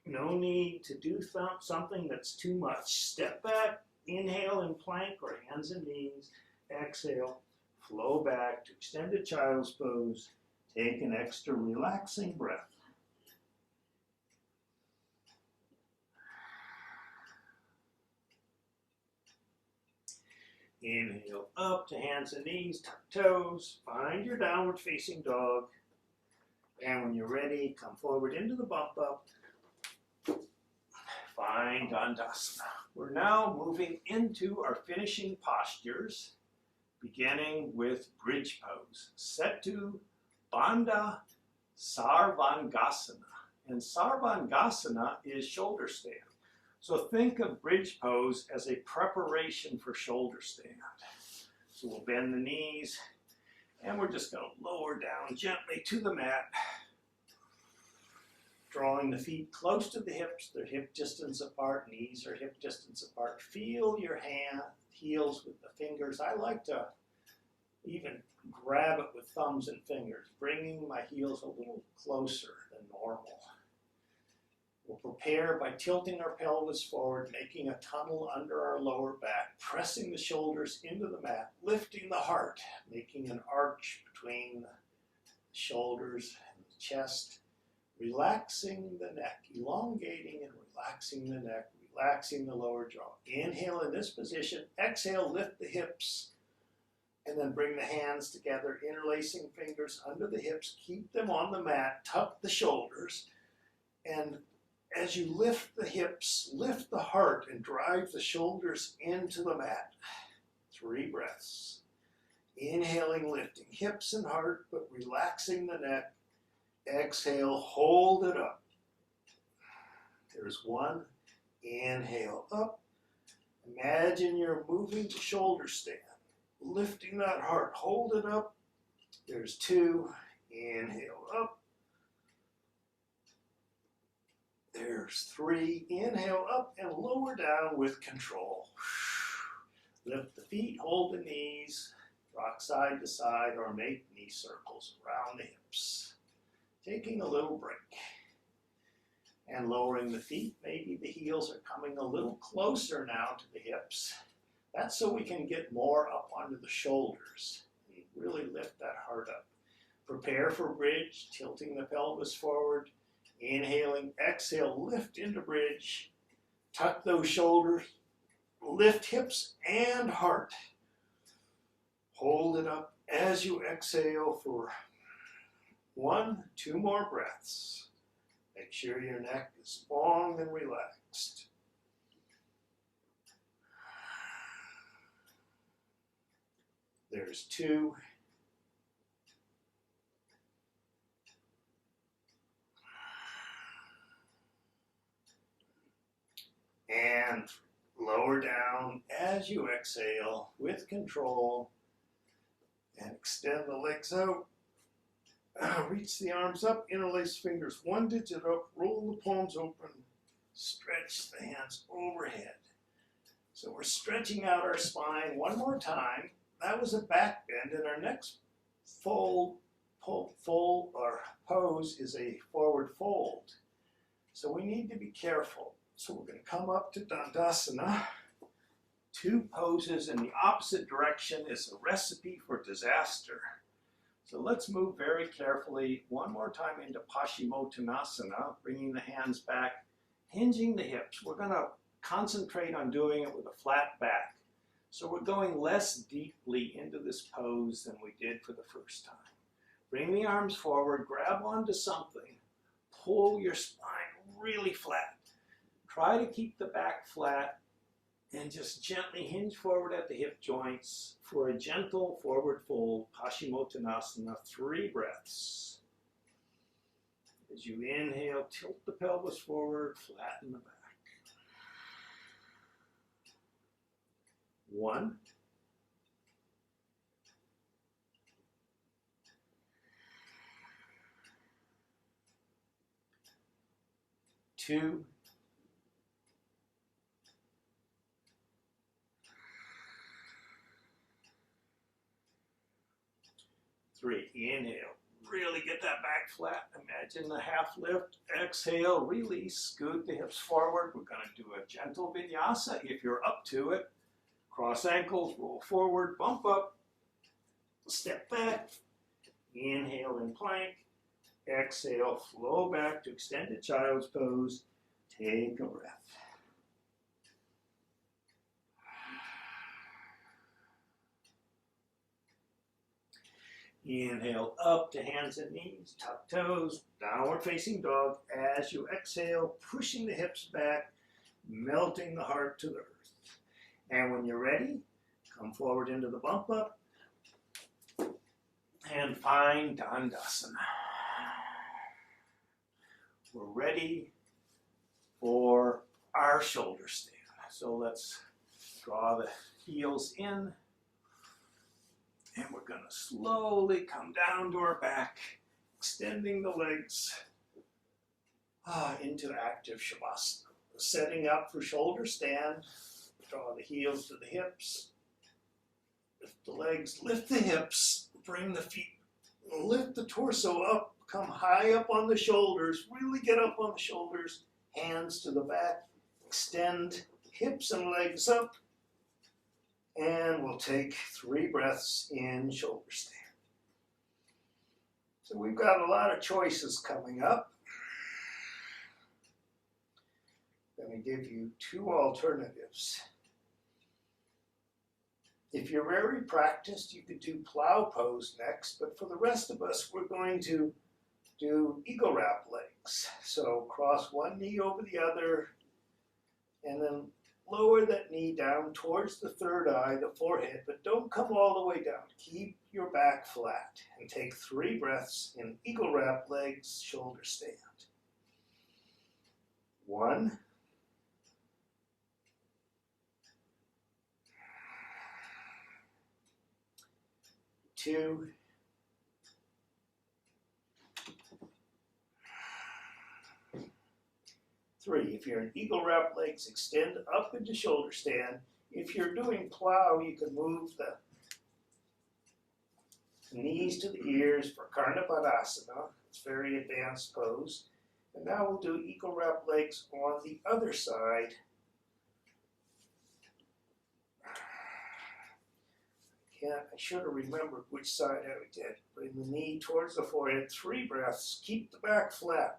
No need to do something that's too much. Step back, inhale in plank or hands and knees. Exhale, flow back to extended child's pose. Take an extra relaxing breath. Inhale up to hands and knees, tuck toes. Find your downward facing dog. And when you're ready, come forward into the bump up. Find Dandasana. We're now moving into our finishing postures, beginning with bridge pose. Setu Bandha Sarvangasana. And Sarvangasana is shoulder stand. So think of bridge pose as a preparation for shoulder stand. So we'll bend the knees, and we're just going to lower down gently to the mat. Drawing the feet close to the hips, they're hip distance apart, knees are hip distance apart. Feel your heels with the fingers. I like to even grab it with thumbs and fingers, bringing my heels a little closer than normal. We'll prepare by tilting our pelvis forward, making a tunnel under our lower back, pressing the shoulders into the mat, lifting the heart, making an arch between the shoulders and the chest. Relaxing the neck, elongating and relaxing the neck, relaxing the lower jaw. Inhale in this position, exhale, lift the hips, and then bring the hands together, interlacing fingers under the hips, keep them on the mat, tuck the shoulders, and as you lift the hips, lift the heart and drive the shoulders into the mat. 3 breaths. Inhaling, lifting hips and heart, but relaxing the neck. Exhale, hold it up. There's 1. Inhale up. Imagine you're moving to shoulder stand. Lifting that heart, hold it up. There's 2. Inhale up. There's 3. Inhale up and lower down with control. Lift the feet, hold the knees, rock side to side, or make knee circles around the hips. Taking a little break. And lowering the feet. Maybe the heels are coming a little closer now to the hips. That's so we can get more up onto the shoulders. And really lift that heart up. Prepare for bridge, tilting the pelvis forward. Inhaling, exhale, lift into bridge. Tuck those shoulders. Lift hips and heart. Hold it up as you exhale for 1, 2 more breaths. Make sure your neck is long and relaxed. There's 2. And lower down as you exhale with control. And extend the legs out. Reach the arms up, interlace fingers 1 digit up, roll the palms open, Stretch the hands overhead. So we're stretching out our spine one more time. That was a back bend, and our next fold or pose is a forward fold. So we need to be careful. So we're going to come up to Dandasana. Two poses in the opposite direction is a recipe for disaster. So let's move very carefully one more time into Paschimottanasana, bringing the hands back, hinging the hips. We're going to concentrate on doing it with a flat back. So we're going less deeply into this pose than we did for the first time. Bring the arms forward, grab onto something, pull your spine really flat. Try to keep the back flat and just gently hinge forward at the hip joints for a gentle forward fold, Paschimottanasana, 3 breaths. As you inhale, tilt the pelvis forward, flatten the back. 1. 2. 3. Inhale. Really get that back flat. Imagine the half lift. Exhale, release. Scoot the hips forward. We're going to do a gentle vinyasa if you're up to it. Cross ankles, roll forward, bump up, step back. Inhale in plank. Exhale, flow back to extended child's pose. Take a breath. Inhale up to hands and knees, tuck toes, downward facing dog. As you exhale, pushing the hips back, melting the heart to the earth. And when you're ready, come forward into the bump up and find Dandasana. We're ready for our shoulder stand. So let's draw the heels in. And we're going to slowly come down to our back, extending the legs into active Shavasana. Setting up for shoulder stand. Draw the heels to the hips. Lift the legs, lift the hips, bring the feet, lift the torso up, come high up on the shoulders, really get up on the shoulders, hands to the back, extend hips and legs up. And we'll take 3 breaths in shoulder stand. So we've got a lot of choices coming up. I'm going to give you 2 alternatives. If you're very practiced, you could do plow pose next, but for the rest of us, we're going to do eagle wrap legs. So cross one knee over the other, and then lower that knee down towards the third eye, the forehead, but don't come all the way down. Keep your back flat and take 3 breaths in eagle wrap legs, shoulder stand. 1. 2. 3. If you're in eagle wrap legs, extend up into shoulder stand. If you're doing plow, you can move the knees to the ears for Karna Padasana. It's a very advanced pose. And now we'll do eagle wrap legs on the other side. I should have remembered which side I did. Bring the knee towards the forehead. 3 breaths. Keep the back flat.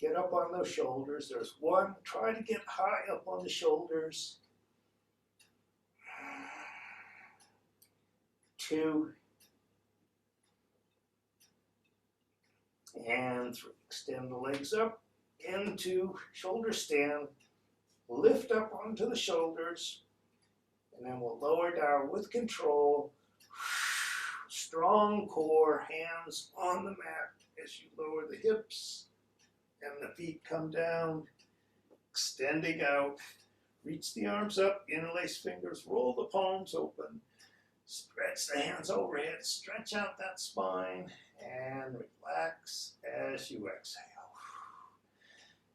Get up on those shoulders. There's 1. Try to get high up on the shoulders. 2. And 3. Extend the legs up into shoulder stand. Lift up onto the shoulders. And then we'll lower down with control. Strong core, hands on the mat as you lower the hips and the feet come down, extending out. Reach the arms up, interlace fingers, roll the palms open. Stretch the hands overhead, stretch out that spine, and relax as you exhale.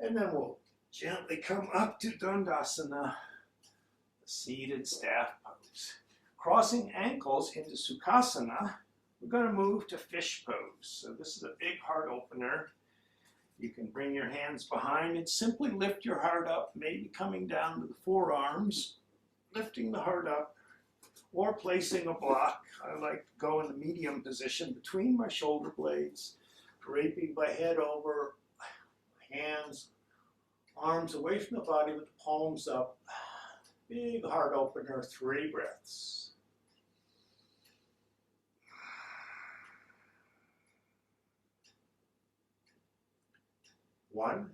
And then we'll Gently come up to Dandasana, the seated staff pose. Crossing ankles into Sukhasana, we're going to move to fish pose. So this is a big heart opener. You can bring your hands behind and simply lift your heart up, maybe coming down to the forearms, lifting the heart up, or placing a block. I like to go in the medium position between my shoulder blades, draping my head over, hands, arms away from the body with the palms up. Big heart opener, 3 breaths. 1,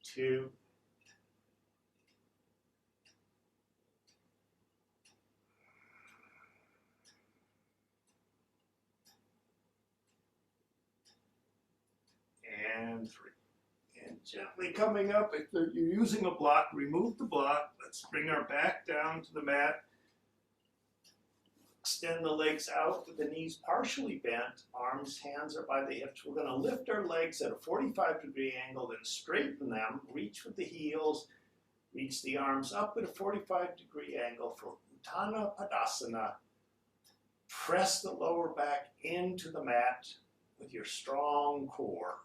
2, 3. And gently coming up, if you're using a block, remove the block. Let's bring our back down to the mat. Extend the legs out with the knees partially bent. Arms, hands are by the hips. We're going to lift our legs at a 45-degree angle, then straighten them. Reach with the heels. Reach the arms up at a 45-degree angle for Uttana Padasana. Press the lower back into the mat with your strong core.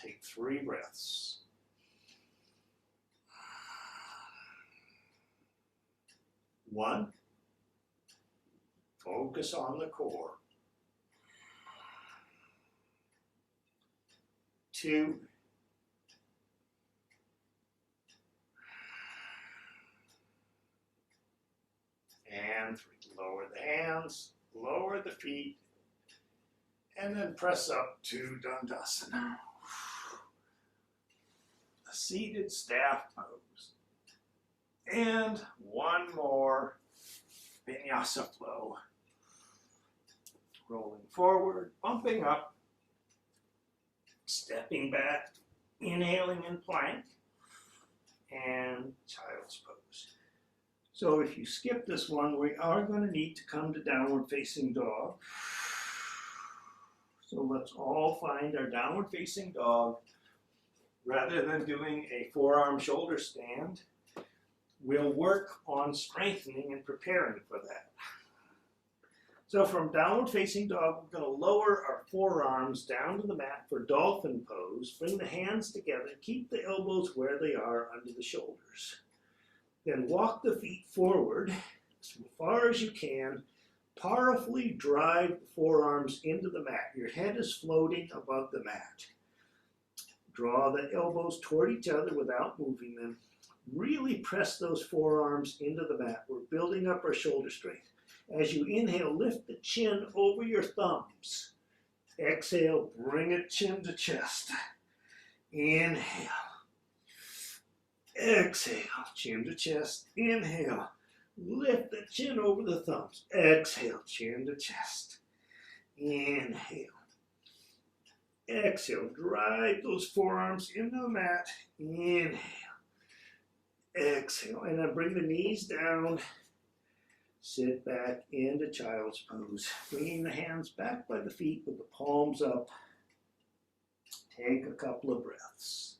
Take 3 breaths. 1. Focus on the core. 2. 3. Lower the hands, lower the feet, and then press up to Dandasana. A seated staff pose. And one more Vinyasa Flow. Rolling forward, bumping up, stepping back, inhaling in plank, and child's pose. So if you skip this one, we are going to need to come to downward facing dog. So let's all find our downward facing dog. Rather than doing a forearm shoulder stand, we'll work on strengthening and preparing for that. So from downward facing dog, we're going to lower our forearms down to the mat for dolphin pose. Bring the hands together, keep the elbows where they are under the shoulders. Then walk the feet forward as far as you can. Powerfully drive the forearms into the mat. Your head is floating above the mat. Draw the elbows toward each other without moving them. Really press those forearms into the mat. We're building up our shoulder strength. As you inhale, lift the chin over your thumbs. Exhale, bring it chin to chest. Inhale. Exhale, chin to chest. Inhale. Lift the chin over the thumbs. Exhale, chin to chest. Inhale. Exhale, drive those forearms into the mat. Inhale. Exhale, and then bring the knees down. Sit back into child's pose. Bringing the hands back by the feet with the palms up. Take a couple of breaths.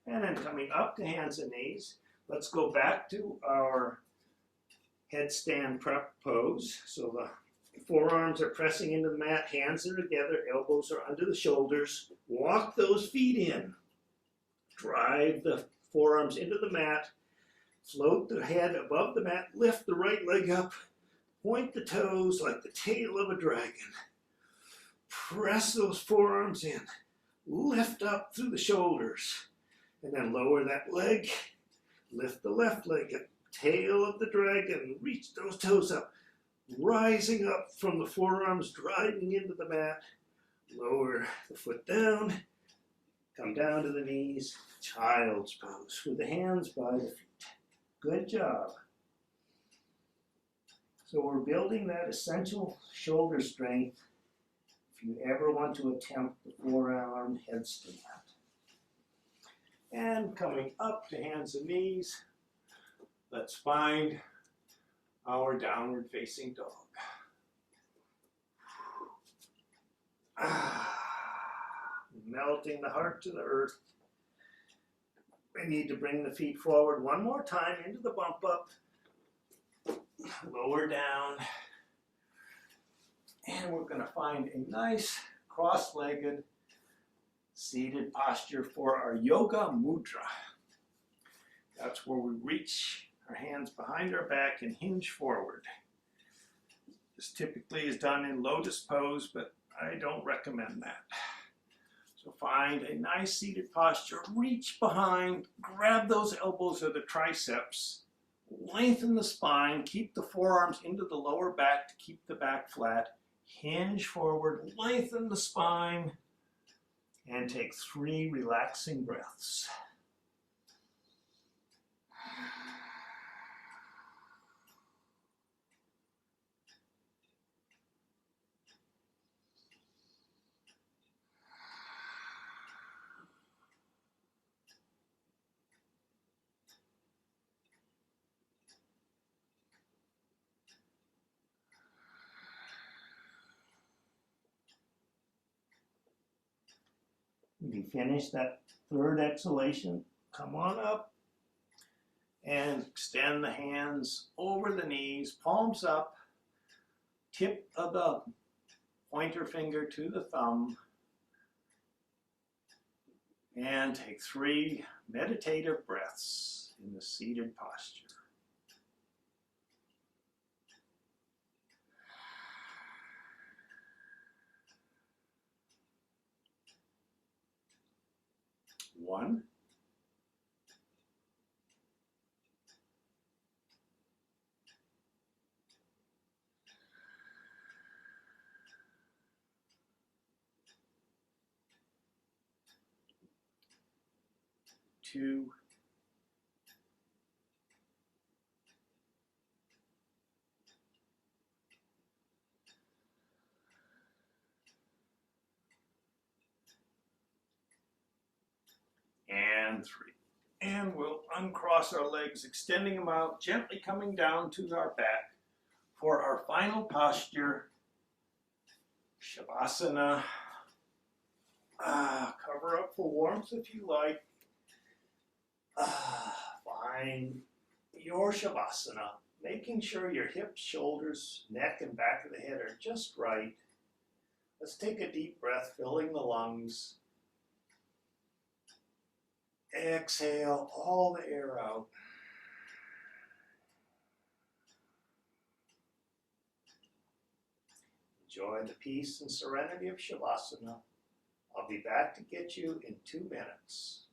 And then coming up to hands and knees, let's go back to our headstand prep pose. So the forearms are pressing into the mat, hands are together, elbows are under the shoulders. Walk those feet in. Drive the forearms into the mat. Float the head above the mat. Lift the right leg up. Point the toes like the tail of a dragon. Press those forearms in. Lift up through the shoulders. And then lower that leg. Lift the left leg up. Tail of the dragon. Reach those toes up. Rising up from the forearms, driving into the mat. Lower the foot down. Come down to the knees. Child's pose with the hands by the feet. Good job. So we're building that essential shoulder strength. if you ever want to attempt the forearm headstand. And coming up to hands and knees, let's find our downward facing dog. Melting the heart to the earth. We need to bring the feet forward one more time into the bump up. Lower down. And we're going to find a nice cross-legged seated posture for our yoga mudra. That's where we reach our hands behind our back and hinge forward. This typically is done in lotus pose, but I don't recommend that. So find a nice seated posture, reach behind, grab those elbows or the triceps, lengthen the spine, keep the forearms into the lower back to keep the back flat, hinge forward, lengthen the spine, and take 3 relaxing breaths. When you finish that 3rd exhalation, come on up and extend the hands over the knees, palms up, tip of the pointer finger to the thumb, and take 3 meditative breaths in the seated posture. One, 2, 3. And we'll uncross our legs, extending them out, gently coming down to our back for our final posture, Shavasana. Cover up for warmth if you like. Find your Shavasana, making sure your hips, shoulders, neck, and back of the head are just right. Let's take a deep breath, filling the lungs. Exhale all the air out. Enjoy the peace and serenity of Shavasana. I'll be back to get you in 2 minutes.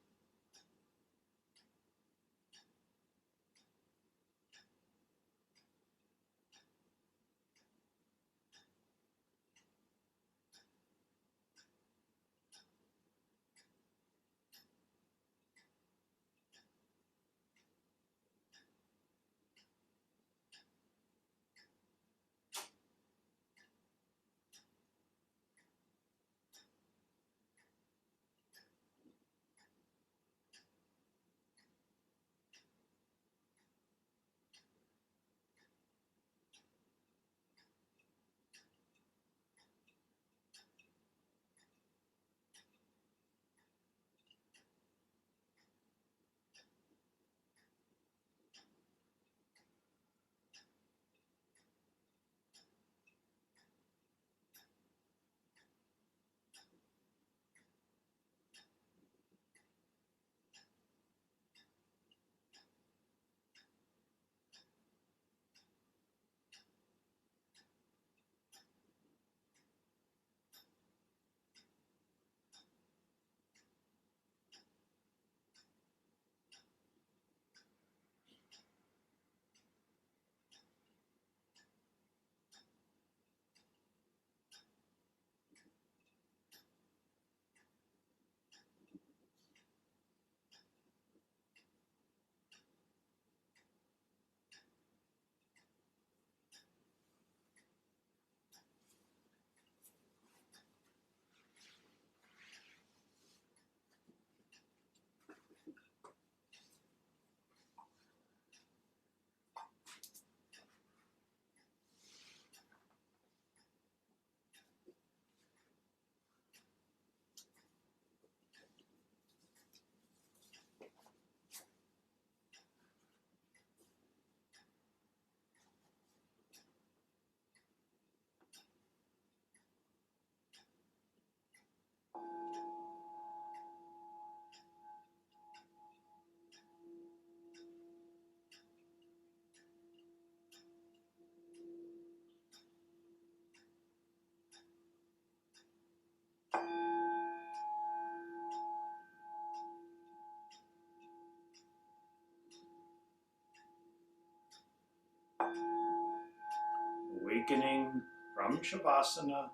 Awakening from Shavasana,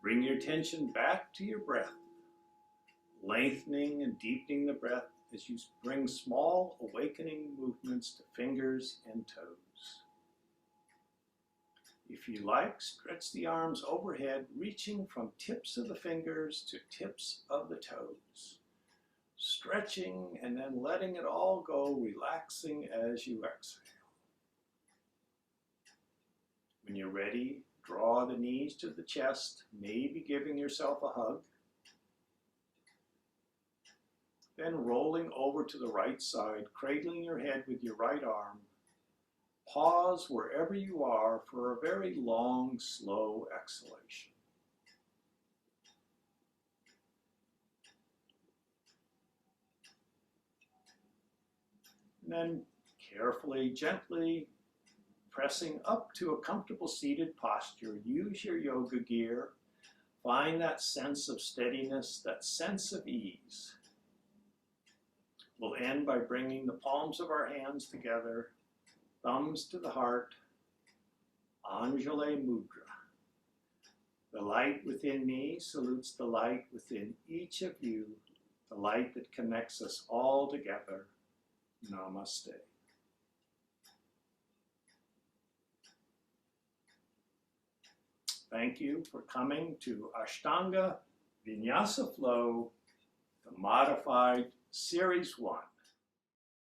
bring your attention back to your breath, lengthening and deepening the breath as you bring small awakening movements to fingers and toes. If you like, stretch the arms overhead, reaching from tips of the fingers to tips of the toes. Stretching and then letting it all go, relaxing as you exhale. When you're ready, draw the knees to the chest, maybe giving yourself a hug. Then rolling over to the right side, cradling your head with your right arm. Pause wherever you are for a very long, slow exhalation. And then carefully, gently pressing up to a comfortable seated posture. Use your yoga gear. Find that sense of steadiness, that sense of ease. We'll end by bringing the palms of our hands together, thumbs to the heart, Anjali Mudra. The light within me salutes the light within each of you, the light that connects us all together. Namaste. Thank you for coming to Ashtanga Vinyasa Flow, the modified Series 1.